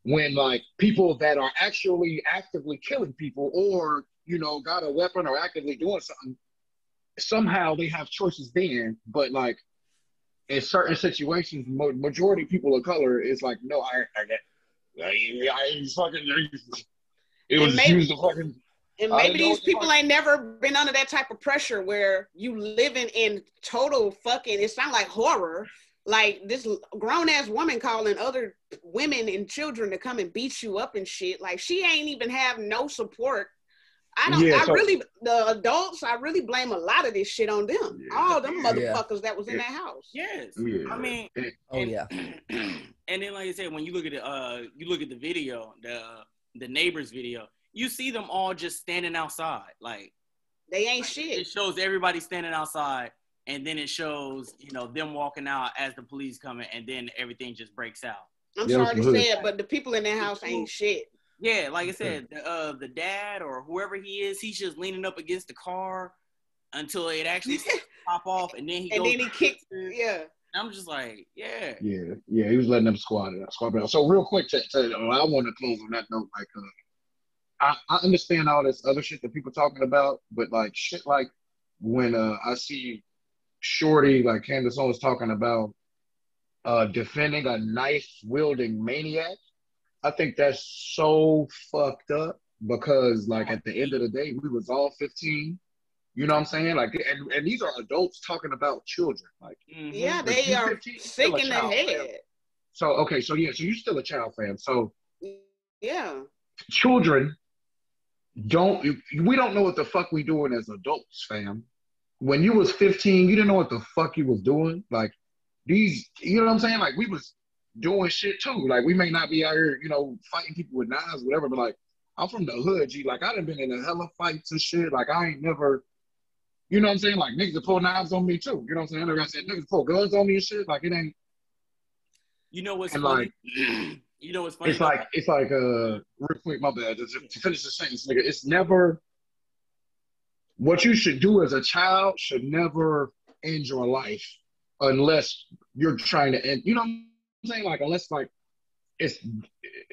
When, like, people that are actually actively killing people, or, you know, got a weapon or actively doing something, somehow they have choices then. But, like, in certain situations, majority people of color is like, no, I ain't fucking... It was used to fucking... And maybe these people ain't never been under that type of pressure where you living in total fucking... It sounds like horror. Like, this grown-ass woman calling other women and children to come and beat you up and shit. Like, she ain't even have no support. The adults, I really blame a lot of this shit on them. Yeah. All them motherfuckers that was in that house. Yes. Yeah. I mean... And then, like I said, when you look at the video, the neighbors video, you see them all just standing outside. Like, they ain't shit. It shows everybody standing outside, and then it shows, you know, them walking out as the police coming, and then everything just breaks out. I'm sorry to say it, but the people in that house ain't shit. Yeah, like I said, the dad or whoever he is, he's just leaning up against the car until it actually pop off, and then he kicks. Yeah. I'm just like, yeah, he was letting them squat it out. So real quick, I want to close on that note. Like, I understand all this other shit that people talking about, but like shit, like when I see Shorty, like Candace Owens, talking about defending a knife wielding maniac, I think that's so fucked up, because like at the end of the day, we was all 15. You know what I'm saying? Like, and these are adults talking about children. Like, yeah, they are sick in the head. Fam. So you're still a child, fam. So yeah, children we don't know what the fuck we doing as adults, fam. When you was 15, you didn't know what the fuck you was doing. Like, these, you know what I'm saying? Like, we was doing shit too. Like, we may not be out here, you know, fighting people with knives, whatever, but like, I'm from the hood, G. Like, I done been in a hella fights and shit. Like, I ain't never. You know what I'm saying? Like, niggas pull knives on me too. You know what I'm saying? Like I said, niggas pull guns on me and shit. Like, it ain't. You know what's funny? You know what's funny? It's like real quick, my bad. To finish the sentence, nigga, it's never. What you should do as a child should never end your life unless you're trying to end. You know what I'm saying? Like, unless like it's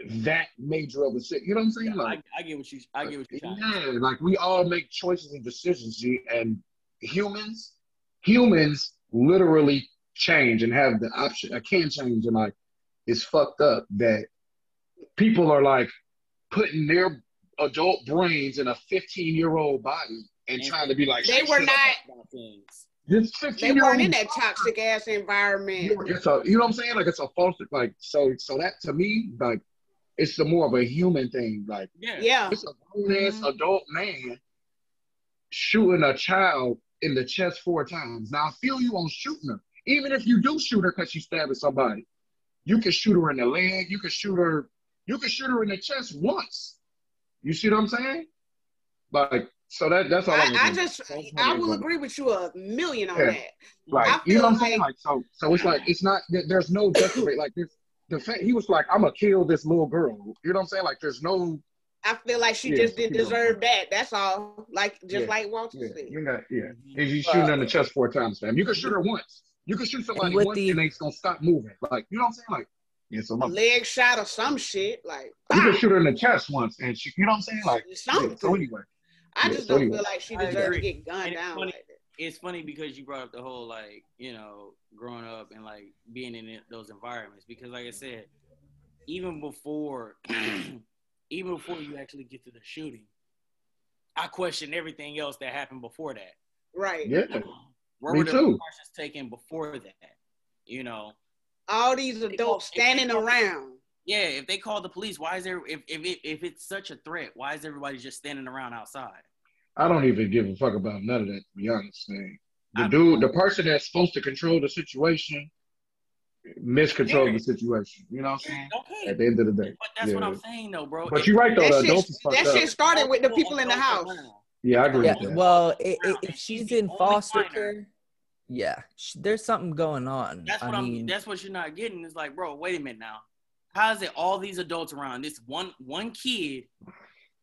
that major of a shit. You know what I'm saying? Yeah, like, I get what you're saying. Yeah, like we all make choices and decisions, G, and humans literally change and have the option. I can change, and like it's fucked up that people are like putting their adult brains in a 15-year-old body and trying to be like they were not. They weren't in that toxic ass environment. You know what I'm saying? Like, it's a false, like, so that to me, like, it's more of a human thing. Like, yeah. It's a grown-ass adult man shooting a child in the chest 4 times. Now, I feel you on shooting her. Even if you do shoot her because she's stabbing somebody, you can shoot her in the leg. You can shoot her in the chest once. You see what I'm saying? Like, so that's all I will agree with you 1,000,000 on that. Like, you know what I'm saying? Like, so it's like, it's not, there's no justification. Like, the fact he was like, I'm gonna kill this little girl. You know what I'm saying? Like, there's no. I feel like she just didn't deserve that. That's all. Like like Walter said. Is you shooting in the chest 4 times, fam? You can shoot her once. You can shoot somebody once and they gonna stop moving. Like, you know what I'm saying? Like, so leg shot or some shit. Like, you can shoot her in the chest once and she, you know what I'm saying? Like, something. So anyway, I just don't feel like she deserved to get gunned down like that. It's funny because you brought up the whole, like, you know, growing up and like being in those environments, because like I said, even before you actually get to the shooting, I question everything else that happened before that. Right. Yeah. Where were the precautions taken before that? You know, all these adults standing around. Yeah, if they call the police, why is there? If it's such a threat, why is everybody just standing around outside? I don't even give a fuck about none of that, to be honest. The person that's supposed to control the situation, miscontrol the situation. You know what I'm saying? Okay. At the end of the day. But that's what I'm saying, though, bro. But you're right, though. That shit started with the people in the house. Yeah, I agree with that. Well, if she's in foster care, there's something going on. That's what you're not getting. It's like, bro, wait a minute now. How is it all these adults around this one kid,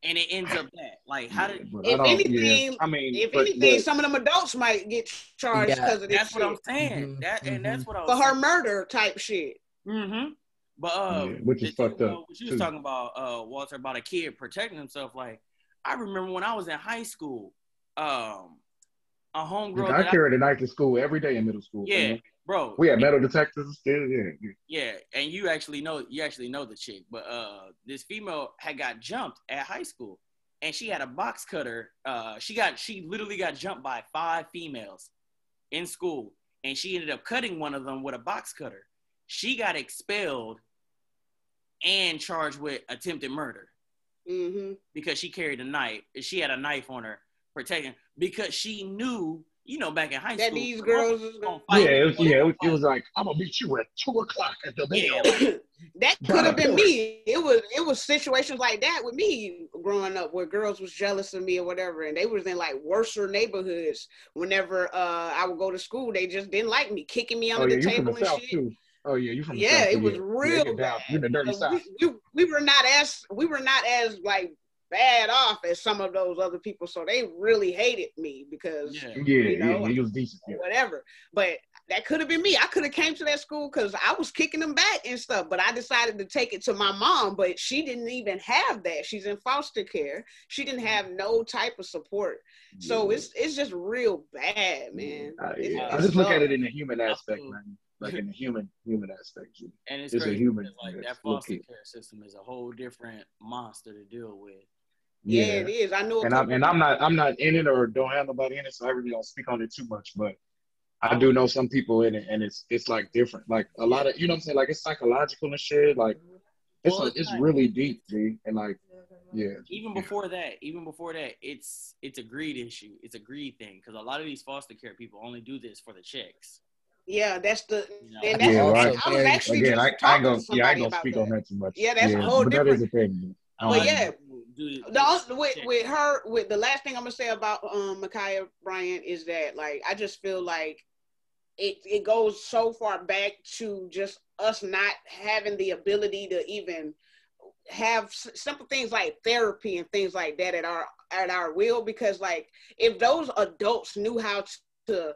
and it ends up that? Like, how did? If anything, some of them adults might get charged because of this. That's what I'm saying. And that's what I was for her murder type shit. Mm-hmm. But which is fucked up. What you was talking about, Walter, about a kid protecting himself. Like, I remember when I was in high school, a homegirl. I carried a knife to school every day in middle school. Yeah, bro. We had metal detectors still. Yeah, and you actually know the chick, but this female had got jumped at high school, and she had a box cutter. She literally got jumped by 5 females in school, and she ended up cutting one of them with a box cutter. She got expelled and charged with attempted murder because she carried a knife. She had a knife on her, protecting, because she knew, you know, back in high school, that these girls was gonna fight. It was like, I'm gonna meet you at 2:00 at the bell. That could have been me. It was situations like that with me growing up, where girls was jealous of me or whatever, and they was in like worser neighborhoods. Whenever I would go to school, they just didn't like me, kicking me under the table and shit. Too. Oh yeah, you from the South. It was real bad. You the dirty South. We were not as like bad off as some of those other people, so they really hated me because he was decent, whatever. But that could have been me. I could have came to that school because I was kicking them back and stuff, but I decided to take it to my mom, but she didn't even have that. She's in foster care. She didn't have no type of support. So it's just real bad, man. I just look at it in the human aspect, man. Like in the human aspect. And it's crazy, a human. Like, that foster care system is a whole different monster to deal with. Yeah, it is. I know. And I'm not in it or don't have nobody in it, so I really don't speak on it too much. But I do know some people in it, and it's like different. Like a lot of, you know what I'm saying? Like, it's psychological and shit. Like it's really deep, G. And like, Even before that, it's a greed issue. It's a greed thing, because a lot of these foster care people only do this for the checks. Yeah, that's the. And that's I was actually again. I ain't gonna speak on that too much. Yeah, that's a whole different. That is a thing. But with the last thing I'm gonna say about Ma'Khia Bryant is that, like, I just feel like it goes so far back to just us not having the ability to even have simple things like therapy and things like that at our will, because like if those adults knew how to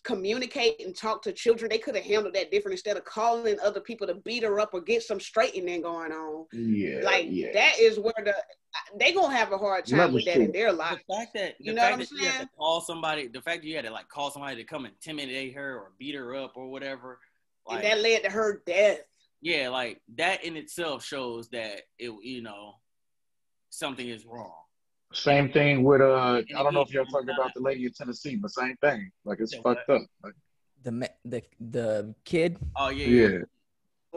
communicate and talk to children, they could have handled that different instead of calling other people to beat her up or get some straightening going on. That is where they gonna have a hard time with that in their life. The fact that you had to call somebody, the fact that you had to like call somebody to come intimidate her or beat her up or whatever, like, and that led to her death. Yeah, like that in itself shows that something is wrong. Same thing with I don't know if you're talking about the lady in Tennessee, but same thing. Like, it's fucked up. Like, the kid. Oh yeah.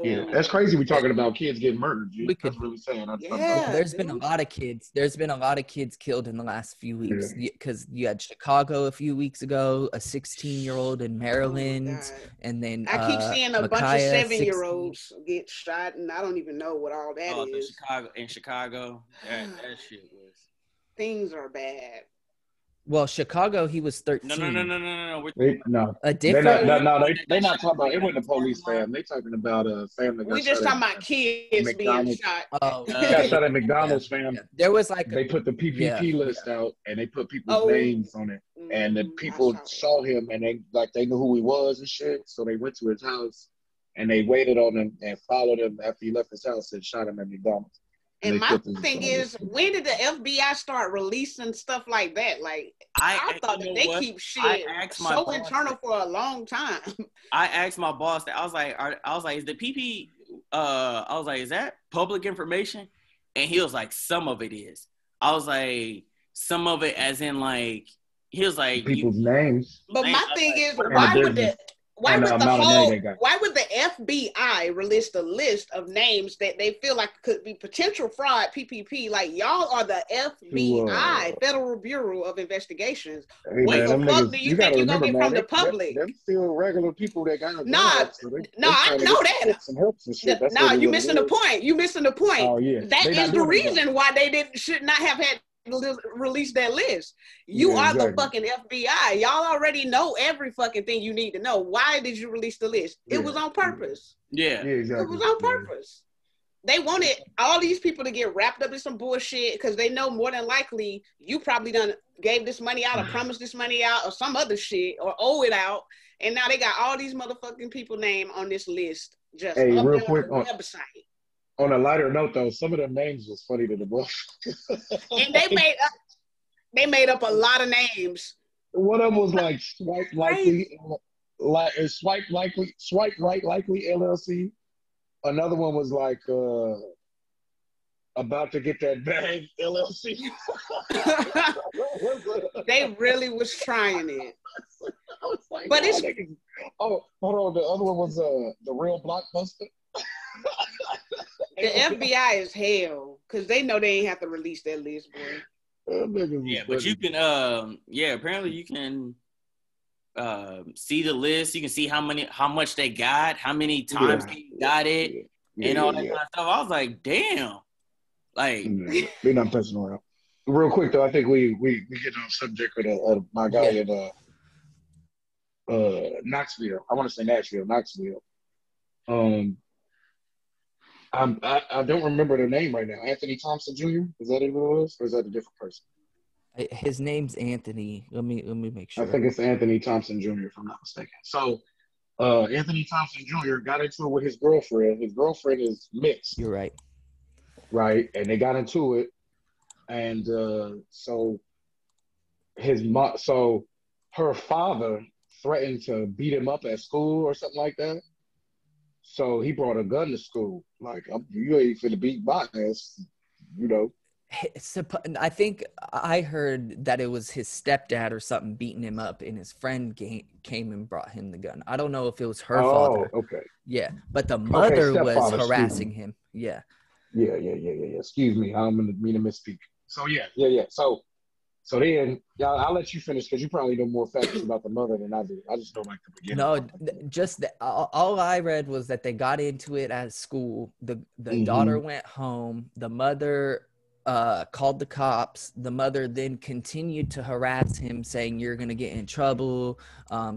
Yeah, that's crazy. We're talking about kids getting murdered. That's really saying. There's been a lot of kids. There's been a lot of kids killed in the last few weeks, because you had Chicago a few weeks ago, a 16-year-old in Maryland, and then I keep seeing a bunch of 7-year-olds get shot, and I don't even know what all that is. In Chicago, that shit was. Things are bad. Well, Chicago, he was 13. No. A different They not talking about. It wasn't a police fam. They talking about a family. We just talking about kids being shot. Got shot at McDonald's, fam. Yeah. There was like they put the PPP list out and they put people's names on it, and the people saw him and they knew who he was and shit. So they went to his house and they waited on him and followed him after he left his house and shot him at McDonald's. And my thing is, when did the FBI start releasing stuff like that? Like, I thought that they keep shit so internal for a long time. I asked my boss that I was like, is the PP? I was like, is that public information? And he was like, some of it is. I was like, some of it, as in like, he was like people's names. But my thing is, why would the FBI release the list of names that they feel like could be potential fraud PPP? Like, y'all are the FBI, Federal Bureau of Investigations. Hey, what the fuck do you think you're gonna get from the public? Them still regular people that got I know that. No, you missing the point. You missing the point. Oh yeah, that is the reason why they should not have had release that list. You are the fucking FBI. Y'all already know every fucking thing you need to know. Why did you release the list? It was on purpose. Yeah, exactly. It was on purpose. They wanted all these people to get wrapped up in some bullshit because they know more than likely you probably done gave this money out or promised this money out or some other shit or owe it out, and now they got all these motherfucking people name on this list just up real quick on the website. On a lighter note, though, some of them names was funny to the book. And they made up a lot of names. One of them was like Swipe Likely, Swipe Right Likely LLC. Another one was like About to Get That Bag LLC. They really was trying it. I was like, but it's hold on. The other one was The Real Blockbuster. The FBI is hell because they know they ain't have to release that list, boy. Yeah, but you can apparently you can see the list. You can see how much they got, how many times they got it, and all that kind of stuff. I was like, damn. Like they're not messing around. Real quick though, I think we get on subject with my guy in Knoxville. I want to say Knoxville. I don't remember the name right now. Anthony Thompson Jr. Is that who it was, or is that a different person? His name's Anthony. Let me make sure. I think it's Anthony Thompson Jr. if I'm not mistaken. So, Anthony Thompson Jr. got into it with his girlfriend. His girlfriend is mixed. You're right. Right, and they got into it, and so her father threatened to beat him up at school or something like that. So he brought a gun to school. Like, you ain't finna beat my ass, you know. I think I heard that it was his stepdad or something beating him up, and his friend came and brought him the gun. I don't know if it was her father. Oh, okay. Yeah, but the mother was harassing him. Yeah. Yeah. Excuse me, I don't mean to misspeak. So yeah. So then, y'all, I'll let you finish because you probably know more facts about the mother than I do. I just don't like the beginning. No, just all I read was that they got into it at school. The daughter went home. The mother called the cops. The mother then continued to harass him, saying, "You're going to get in trouble."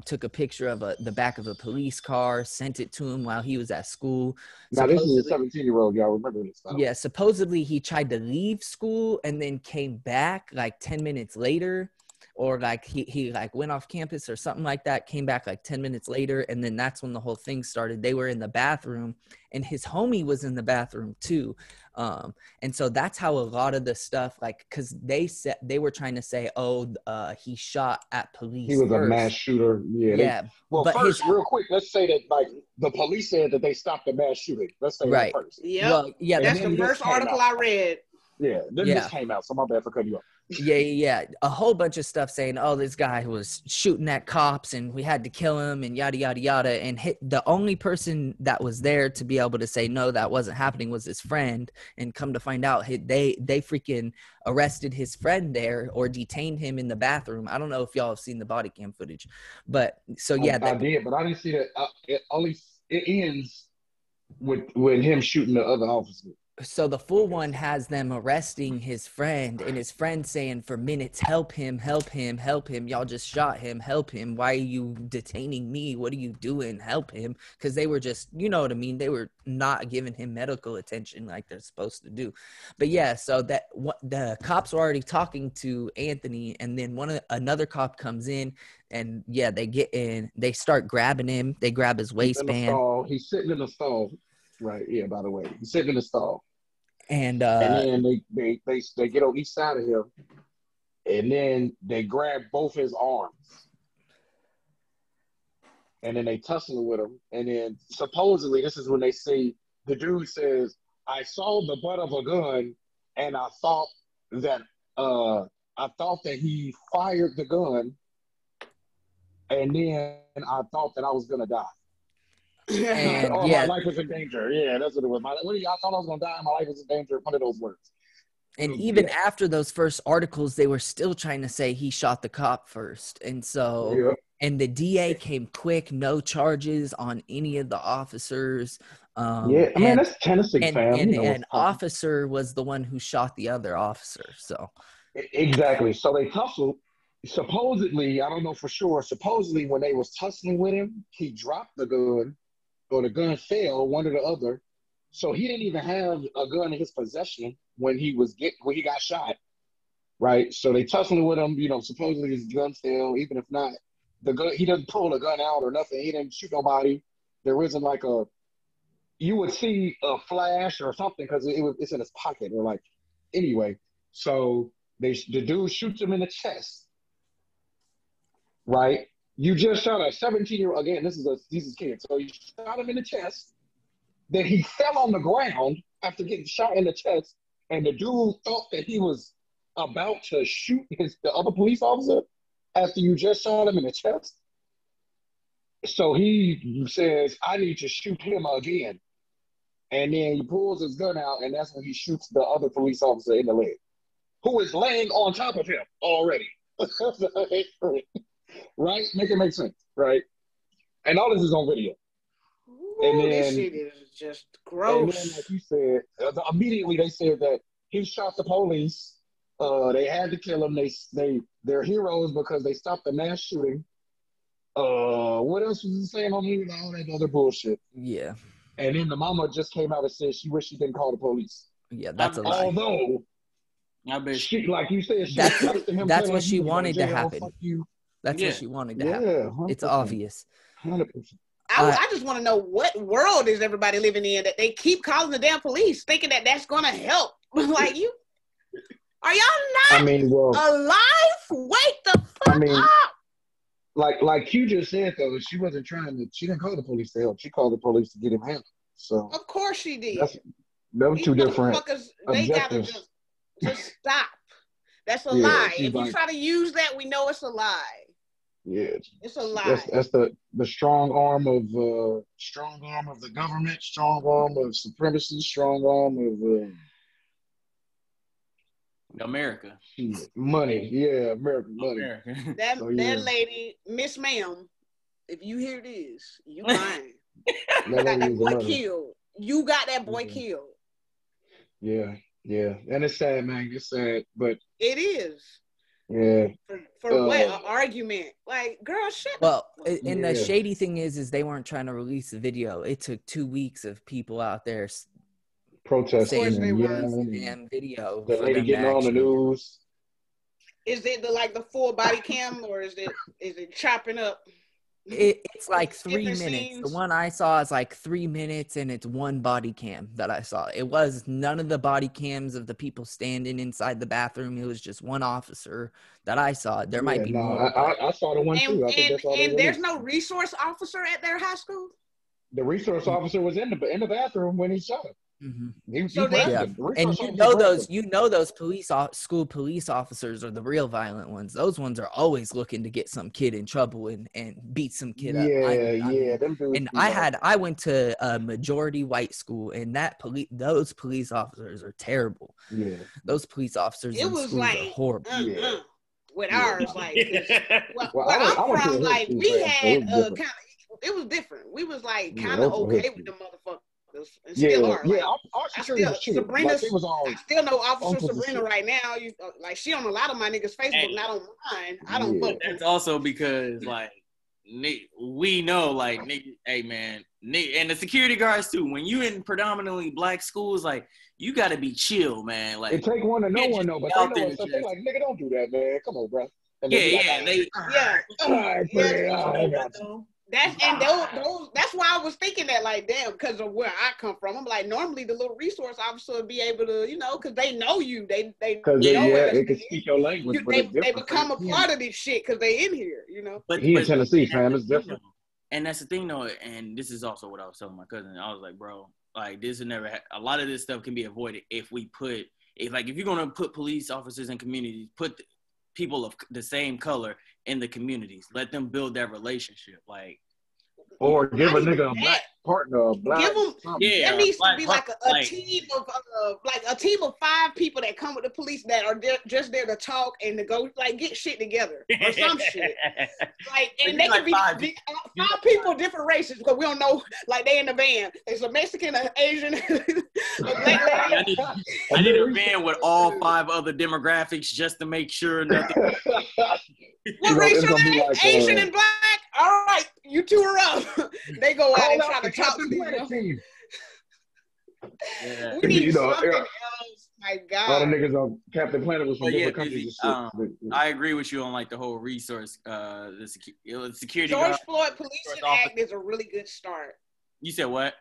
Took a picture of the back of a police car, sent it to him while he was at school. Now, this is a 17-year-old. Y'all remember this stuff? Yeah, supposedly he tried to leave school and then came back like 10 minutes later. Or like he like went off campus or something like that, came back like 10 minutes later. And then that's when the whole thing started. They were in the bathroom and his homie was in the bathroom too. And so that's how a lot of the stuff, like, cause they were trying to say, he shot at police. He was first. A mass shooter. Yeah. Well, first, real quick, let's say that like the police said that they stopped the mass shooting. Let's say that first. Yeah. Well, yeah. That's the first article I read. Yeah. Then this came out. So my bad for cutting you off. Yeah. A whole bunch of stuff saying, this guy was shooting at cops and we had to kill him and yada, yada, yada. And the only person that was there to be able to say, no, that wasn't happening was his friend. And come to find out, they freaking arrested his friend there or detained him in the bathroom. I don't know if y'all have seen the body cam footage. But so, yeah. I did, but I didn't see that. It ends with him shooting the other officer. So the full one has them arresting his friend, and his friend saying for minutes, help him, help him, help him. Y'all just shot him, help him. Why are you detaining me? What are you doing? Help him. Because they were just, you know what I mean? They were not giving him medical attention like they're supposed to do. But yeah, so that the cops were already talking to Anthony, and then another cop comes in, and yeah, they get in, they start grabbing him. They grab his waistband. He's sitting in the stall. Right, yeah, by the way. He's sitting in the stall. And then they get on each side of him, and then they grab both his arms. And then they tussle with him. And then supposedly, this is when they say, the dude says, I saw the butt of a gun, and I thought that he fired the gun, and then I thought that I was gonna die. And my life was in danger. Yeah, that's what it was. I thought I was gonna die. My life was in danger. One of those words. And even after those first articles, they were still trying to say he shot the cop first. And so, and the DA came quick, no charges on any of the officers. That's Tennessee, fam. And an officer was the one who shot the other officer. So exactly. So they tussled. Supposedly, I don't know for sure. Supposedly, when they was tussling with him, he dropped the gun. Or the gun fell, one or the other. So he didn't even have a gun in his possession when he got shot, right? So they tussling with him, supposedly his gun fell, even if not. He didn't pull the gun out or nothing. He didn't shoot nobody. There isn't you would see a flash or something because it's in his pocket or anyway. So the dude shoots him in the chest, right? You just shot a 17-year-old. Again, this is kid. So you shot him in the chest. Then he fell on the ground after getting shot in the chest. And the dude thought that he was about to shoot the other police officer after you just shot him in the chest. So he says, I need to shoot him again. And then he pulls his gun out, and that's when he shoots the other police officer in the leg, who is laying on top of him already. Right? Make it make sense, right? And all this is on video. Ooh, and then, this shit is just gross. And then, like you said, immediately they said that he shot the police. They had to kill him. They're heroes because they stopped the mass shooting. What else was he saying on here? All that other bullshit. Yeah. And then the mama just came out and said she wished she didn't call the police. Yeah, that's a lie. Although, I bet she, like you said, that's what she wanted to happen. That's what she wanted to happen. 100%. It's obvious. 100%. I just want to know what world is everybody living in that they keep calling the damn police, thinking that that's going to help. Like, are y'all not alive? Wake the fuck up. Like you just said, though, she didn't call the police to help. She called the police to get him help. So of course she did. Those two different they gotta just stop. That's a lie. If you try to use that, we know it's a lie. Yeah, it's a lie. That's the strong arm of the government, strong arm of supremacy, strong arm of America. Money. Yeah, American money. That lady, Miss Ma'am, if you hear this, you lying. You got that boy killed. You got that boy killed. Yeah. And it's sad, man. It's sad, but it is. Yeah. For what? An argument? Like, girl, shit. Well, and the shady thing is they weren't trying to release the video. It took 2 weeks of people out there protesting and video. The lady getting on the news. Is it the full body cam or is it chopping up? It's like 3 minutes. Scenes. The one I saw is like 3 minutes, and it's one body cam that I saw. It was none of the body cams of the people standing inside the bathroom. It was just one officer that I saw. There might be more. I saw the one too. And there's no resource officer at their high school? The resource officer was in the bathroom when he shot him. Mm-hmm. And those school police officers are the real violent ones. Those ones are always looking to get some kid in trouble and beat some kid up. I went to a majority white school, and those police officers are terrible. Yeah, those police officers in schools are horrible. With ours, where I'm from, we had kind of, it was different. We was kind of okay with the motherfuckers. And still are. Our Sabrina. Like, was all I still know Officer Sabrina right now. Like she on a lot of my niggas' Facebook, not on mine. I don't vote. That's also because like we know, like, hey man, and the security guards too. When you in predominantly black schools, like you got to be chill, man. Like it take one to know one though, but they know stuff. They like, nigga, don't do that, man. Come on, bro. That's why I was thinking that, like, damn, because of where I come from. I'm like, normally the little resource officer would be able to, because they know you. They can speak your language. They become a part of this shit because they in here, But he in Tennessee, fam, it's different. And that's the thing, though. And this is also what I was telling my cousin. I was like, bro, like this will never. A lot of this stuff can be avoided if you're gonna put police officers in communities, put people of the same color in the communities. Let them build that relationship. Like, or give a nigga a black partner, a black. Give them. There needs to be like a team of 5 people that come with the police that are just there to talk and to go like get shit together or some shit. Like, and they can be 5 people, different races, because we don't know. Like, they in the van. There's a Mexican, an Asian, a black lady. I need a van with all 5 other demographics just to make sure nothing. What race are they? Like, Asian and black. All right, you 2 are up. They go out and try to talk to you. Yeah. We need something else. My God. All the niggas on Captain Planet was from different countries. I agree with you on like the whole resource, the security. George Floyd Policing Act is a really good start. You said what?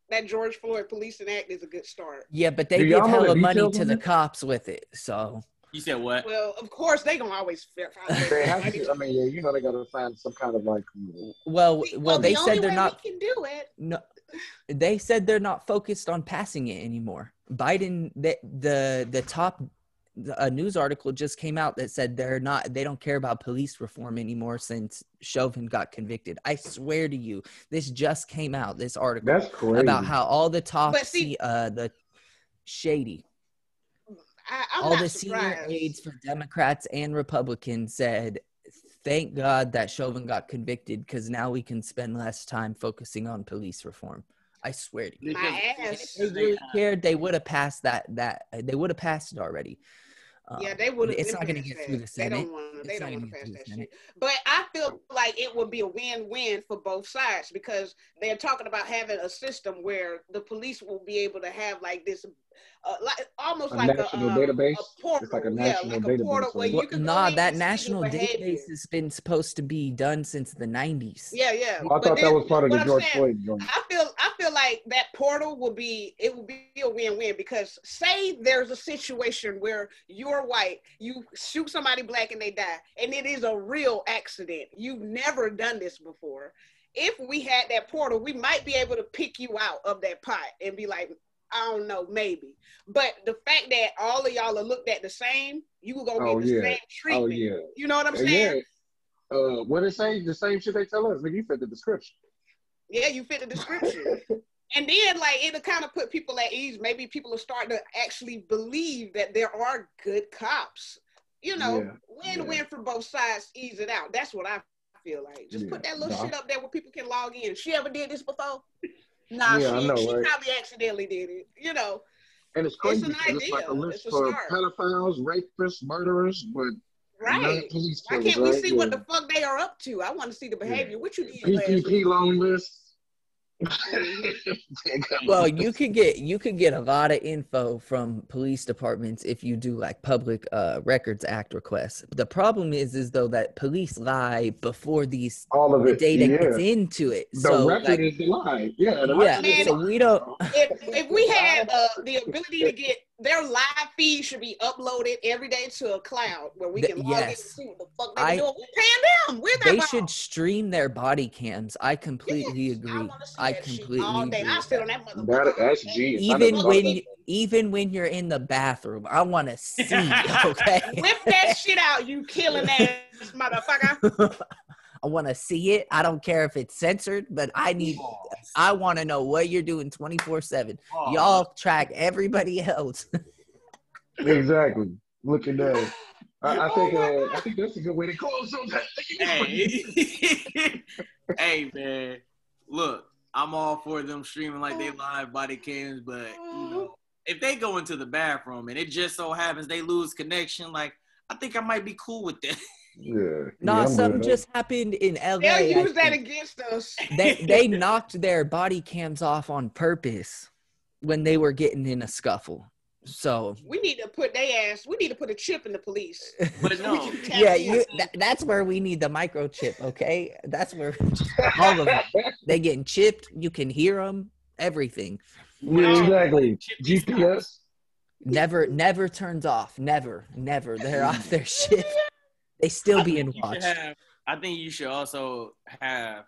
That George Floyd Policing Act is a good start. Yeah, but they give hella money to the cops with it, so. You said what? Well, of course they gonna always find. They have to. I mean, they gotta find some kind of like. Well, they said they're not. We can do it. No, they said they're not focused on passing it anymore. Biden, the top news article just came out that said they don't care about police reform anymore since Chauvin got convicted. I swear to you, this just came out. This article. That's crazy. About how all the top the shady. All the senior aides for Democrats and Republicans said, thank God that Chauvin got convicted because now we can spend less time focusing on police reform. I swear to you. My ass. If they really cared, they would have passed that. They would have passed it already. Yeah, they would have. It's not going to get through the Senate. They don't want to pass that shit. But I feel like it would be a win-win for both sides because they're talking about having a system where the police will be able to have like this, almost a like national database. A portal. It's like a national database. Where you can that national database has been supposed to be done since the 90s. Yeah. I thought that was part of the George Floyd joint. I feel like that portal will be a win-win because say there's a situation where you're white, you shoot somebody black and they die, and it is a real accident. You've never done this before. If we had that portal, we might be able to pick you out of that pot and be like, I don't know, maybe. But the fact that all of y'all are looked at the same, you were gonna get the same treatment. Oh, yeah. You know what I'm saying? Yeah. What they say, the same shit they tell us. Like, you fit the description. Yeah, you fit the description. And then, like, it'll kind of put people at ease. Maybe people will start to actually believe that there are good cops. Win-win for both sides, ease it out. That's what I feel like. Just put that little shit up there where people can log in. She ever did this before? Nah, she probably accidentally did it, And it's crazy. It's an idea. It's like a list for pedophiles, rapists, murderers, but not police Why can't we see what the fuck they are up to? I want to see the behavior. What you did PPP loan list. Well, you could get a lot of info from police departments if you do like public records act requests. The problem is though that police lie before the data gets into it. The record is the lie. So we don't. If we had the ability to get their live feed should be uploaded every day to a cloud where we can log in and see what the fuck they're doing. We're paying them. They should stream their body cams. I completely agree. I completely agree. I sit on that motherfucker. That's G. Even when you're in the bathroom, I want to see. Okay. Whip that shit out, you killing ass motherfucker. I want to see it. I don't care if it's censored, but I want to know what you're doing 24/7. Y'all track everybody else. Exactly. Look at that. I think that's a good way to close on that. Hey, man. Look, I'm all for them streaming like they live body cams, but you know, if they go into the bathroom and it just so happens they lose connection, like I think I might be cool with that. Yeah. Nah, something just happened in LA. They'll use that against us. They knocked their body cams off on purpose when they were getting in a scuffle. So we need to put a chip in the police. But no, that's where we need the microchip. Okay, that's where all of them. They getting chipped. You can hear them. Everything. Yeah, exactly. GPS never turns off. Never. They're off their shit. They still being watched. I think you should also have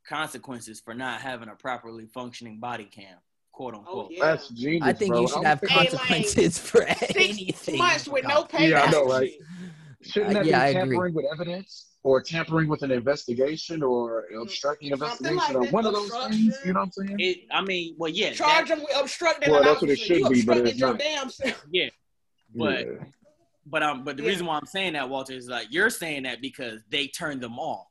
consequences for not having a properly functioning body cam. Quote unquote. Oh, yeah. That's genius. I think you should have consequences for anything. 6 months with no pay. Yeah, I know, right? Shouldn't that be agree. tampering with evidence or tampering with an investigation or obstructing investigation or one of those things? You know what I'm saying? Charge them with obstructing. Well, that's what it should be, but it's not. Yeah, but the reason why I'm saying that, Walter, is like you're saying that because they turned them off.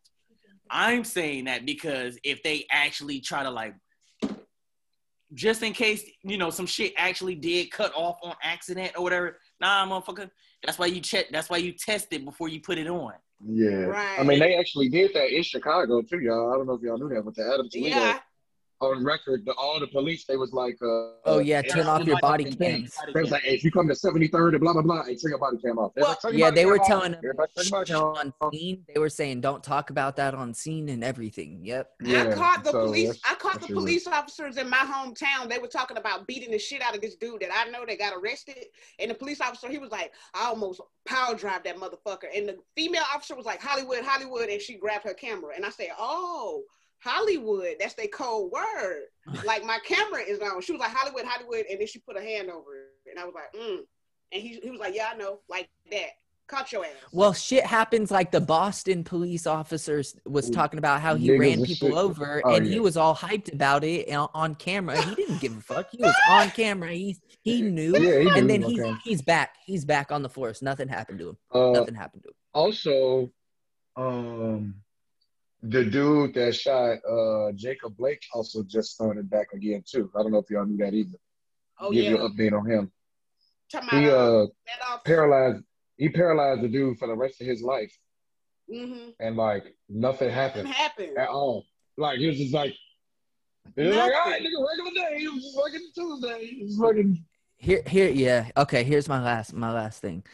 I'm saying that because if they actually try to like. Just in case, you know, some shit actually did cut off on accident or whatever. Nah, motherfucker. That's why you check. That's why you test it before you put it on. Yeah. Right. I mean, they actually did that in Chicago, too, y'all. I don't know if y'all knew that, but the Adams Toledo, on record, all the police, they was like, turn off your body cams. They was like, hey, if you come to 73rd and blah, blah, blah, hey, turn your body cam off. They were telling them on scene. They were saying, don't talk about that on scene and everything. Yep. I caught the police officers in my hometown. They were talking about beating the shit out of this dude that I know that got arrested. And the police officer, he was like, I almost power drive that motherfucker. And the female officer was like, Hollywood. And she grabbed her camera. And I said, oh, Hollywood, that's their code word. Like my camera is on. She was like Hollywood, and then she put a hand over it, and I was like, And he was like, yeah, I know, like that. Caught your ass. Well, shit happens. Like the Boston police officers was talking about how he ran people over, and he was all hyped about it on camera. He didn't give a fuck. He was on camera. He knew, and then he's back. He's back on the force. Nothing happened to him. Nothing happened to him. Also, the dude that shot Jacob Blake also just started back again too. I don't know if y'all knew that either. Give you an update on him. He paralyzed the dude for the rest of his life. Mm-hmm. And like nothing happened at all. Like he was just like, all right, nigga, regular day. It was just fucking Tuesday. It was fucking Here's my last thing.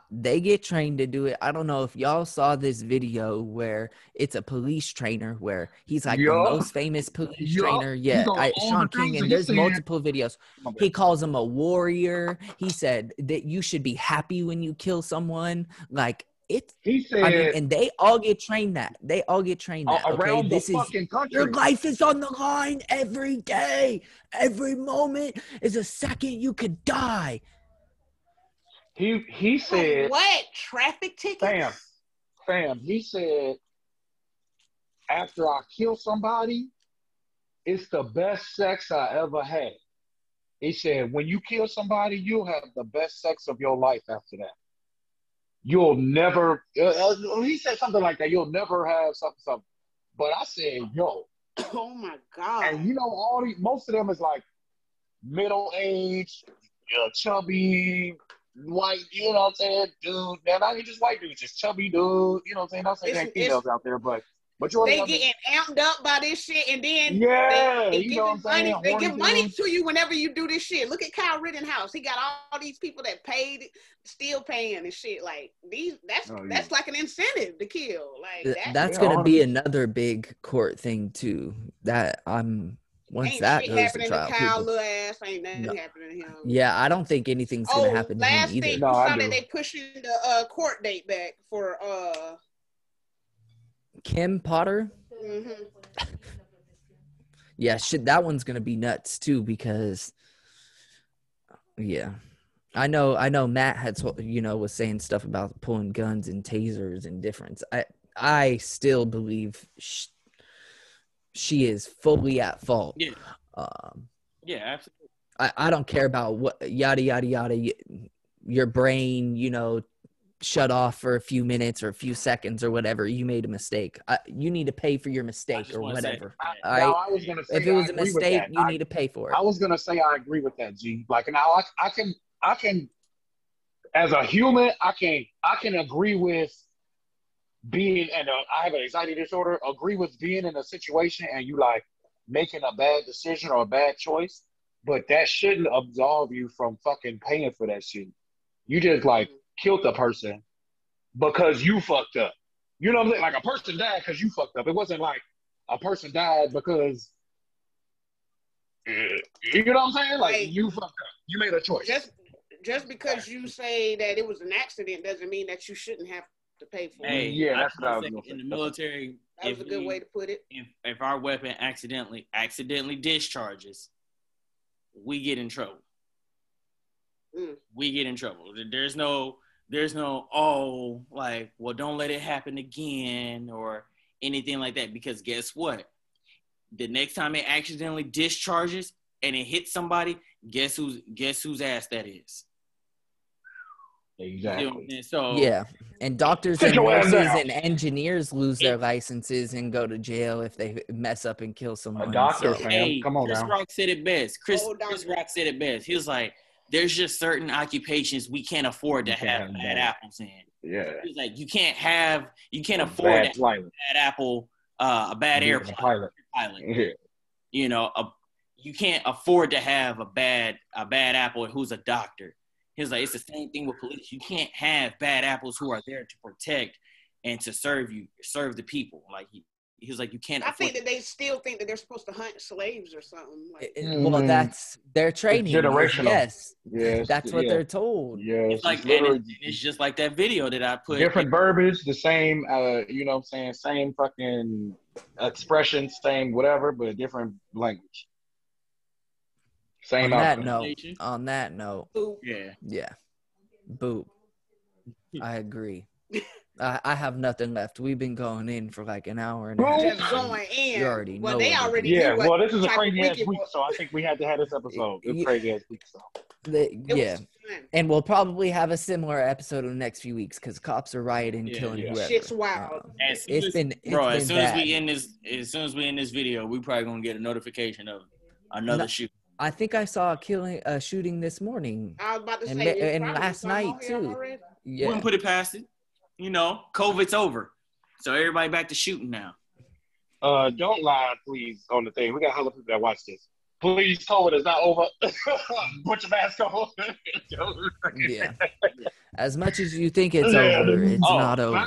They get trained to do it. I don't know if y'all saw this video where it's a police trainer where he's like the most famous police trainer. Yeah, Sean King, and there's multiple videos. He calls him a warrior. He said that you should be happy when you kill someone. Like he said, and they all get trained that. Okay, this is your life is on the line every day. Every moment is a second you could die. He said what? Traffic tickets? Fam. He said after I kill somebody, it's the best sex I ever had. He said when you kill somebody, you'll have the best sex of your life after that. You'll never. He said something like that. You'll never have something. But I said, yo. Oh my God. And you know, most of them is like middle age, chubby. White, you know what I'm saying, dude. Man, not even just white dudes, just chubby dude. You know what I'm saying? Not saying there females out there, but they getting amped up by this shit, and then they give money to you whenever you do this shit. Look at Kyle Rittenhouse. He got all these people that paid, still paying and shit. Like that's like an incentive to kill. Like that's gonna be another big court thing too. That Once ain't that shit goes happening to trial, to Kyle little ass. Ain't nothing happening to him. Yeah, I don't think anything's gonna happen to him either. Thing, you saw that they pushing the court date back for Kim Potter. Mm-hmm. Yeah, shit, that one's gonna be nuts too because, I know Matt had was saying stuff about pulling guns and tasers and difference. I still believe she is fully at fault. Yeah. Absolutely. I don't care about what yada yada yada. Your brain, shut off for a few minutes or a few seconds or whatever, you made a mistake. You need to pay for your mistake or whatever. All right. I was gonna say, if it was a mistake, you need to pay for it. I was gonna say I agree with that, G. Like now, I can, as a human, I can agree with being, and I have an anxiety disorder. Agree with being in a situation and you like making a bad decision or a bad choice, but that shouldn't absolve you from fucking paying for that shit. You just like killed a person because you fucked up. You know what I'm saying? Like a person died because you fucked up. It wasn't like a person died because you know what I'm saying? Like you fucked up. You made a choice. Just because you say that it was an accident doesn't mean that you shouldn't have to pay for it. Hey, yeah, that's what I was saying. In the military, that was a good way to put it. If our weapon accidentally discharges, we get in trouble. We get in trouble. There's no well, don't let it happen again or anything like that, because guess what? The next time it accidentally discharges and it hits somebody, guess whose ass that is. Exactly. So yeah, and doctors and nurses and engineers lose their licenses and go to jail if they mess up and kill someone. A doctor, fam. Come on Chris now. Rock said it best. Chris Rock said it best. He was like, there's just certain occupations we can't afford to have bad apples in. Yeah. He's like, you can't afford to have a bad apple, a bad airplane pilot. Yeah. You know, you can't afford to have a bad apple who's a doctor. He's like, it's the same thing with police. You can't have bad apples who are there to protect and to serve the people. Like he was like, you can't. I think that they still think that they're supposed to hunt slaves or something. Like, well, that's their training. It's generational. Yes, that's what they're told. Yeah, it's like, and it's just like that video that I put. Different verbiage, the same. You know what I'm saying? Same fucking expression, same whatever, but a different language. Same On that note, yeah, boop. I agree. I have nothing left. We've been going in for like an hour and a half. Just going in. You already know. They already knew. Well, this is a crazy ass week, so I think we had to have this episode. It's a crazy ass week, so. And we'll probably have a similar episode in the next few weeks because cops are rioting, killing whoever. Shit's wild. As soon as we end this video, we probably gonna get a notification of another shoot. I think I saw a shooting this morning. I was about to say, and last night too. Yeah, wouldn't put it past it. You know, COVID's over, so everybody back to shooting now. Don't lie, please, on the thing. We got hella people that watch this. Please, COVID is not over. Put your mask on. Yeah. As much as you think it's over, it's not over.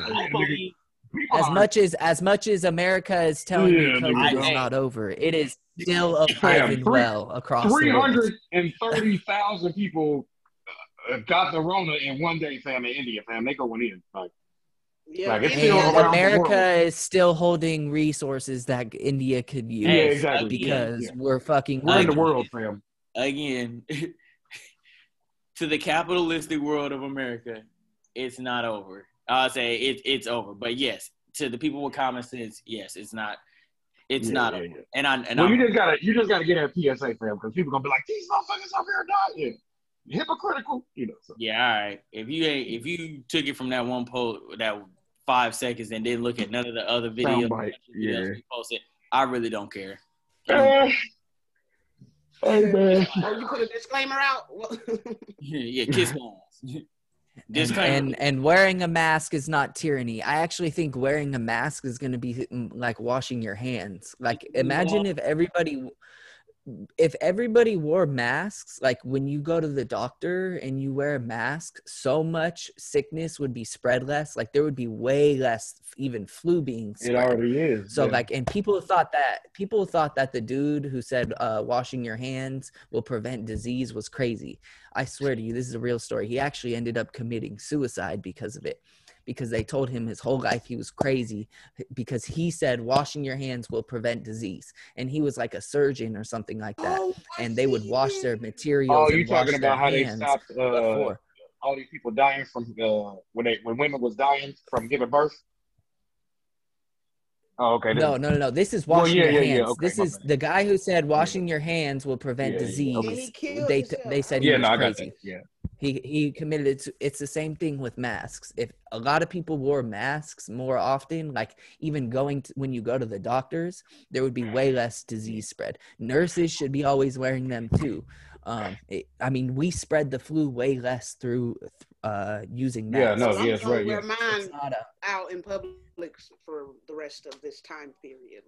As much as America is telling you COVID is not over, it is still alive and well across the world. 330,000 people got the Rona in one day, fam, in India, fam. They going in. And America is still holding resources that India could use. Yeah, exactly. Because we're in the world, fam. Again, to the capitalistic world of America, it's not over. I'll say it's over. But yes, to the people with common sense, yes, it's not. It's not over. Yeah. You just gotta get that PSA, fam, because people gonna be like, these motherfuckers up here dying. Hypocritical, you know. So. Yeah, all right. If you took it from that one post, that 5 seconds, and didn't look at none of the other videos we posted, I really don't care. Hey man. You put a disclaimer out. Yeah, kiss my and wearing a mask is not tyranny. I actually think wearing a mask is going to be like washing your hands. Like, imagine if everybody wore masks, like when you go to the doctor and you wear a mask, so much sickness would be spread less. Like there would be way less even flu being spread. It already is. So and people thought that the dude who said washing your hands will prevent disease was crazy. I swear to you, this is a real story. He actually ended up committing suicide because of it. Because they told him his whole life he was crazy because he said washing your hands will prevent disease. And he was like a surgeon or something like that. And they would wash their materials. Oh, you talking about how they stopped all these people dying from when women was dying from giving birth? Oh, okay. No. This is washing your hands. Yeah. Okay, this is the guy who said washing your hands will prevent disease. They said he was crazy. Yeah. He committed it. It's the same thing with masks. If a lot of people wore masks more often, like even when you go to the doctors, there would be way less disease spread. Nurses should be always wearing them too. We spread the flu way less through using masks. Yeah, no, I'm yes, gonna right. wear mine out in public for the rest of this time period,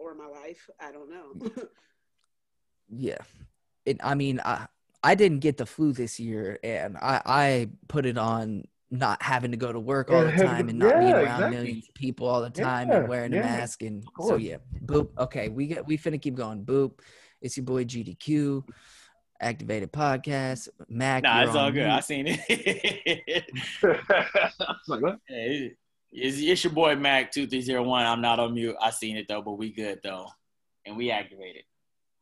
or my life. I don't know. Yeah, I didn't get the flu this year, and I put it on not having to go to work all the time and not being around millions of people all the time and wearing a mask. And so, yeah, Boop. Okay, we finna keep going. Boop. It's your boy GDQ, Activated Podcast. Mac, nah, you're it's on all good. mute. I seen it. Like, what? Hey, it's your boy Mac 2301. I'm not on mute. I seen it though, but we good though, and we activated.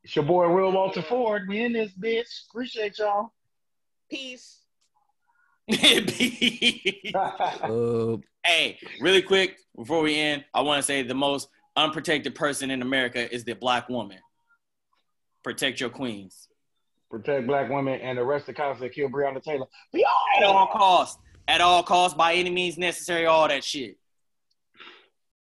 It's your boy Will Walter Ford. We in this bitch. Appreciate y'all. Peace. Hey, really quick before we end, I want to say the most unprotected person in America is the black woman. Protect your queens. Protect black women and arrest the cops that killed Breonna Taylor. At all costs. At all costs, by any means necessary, all that shit.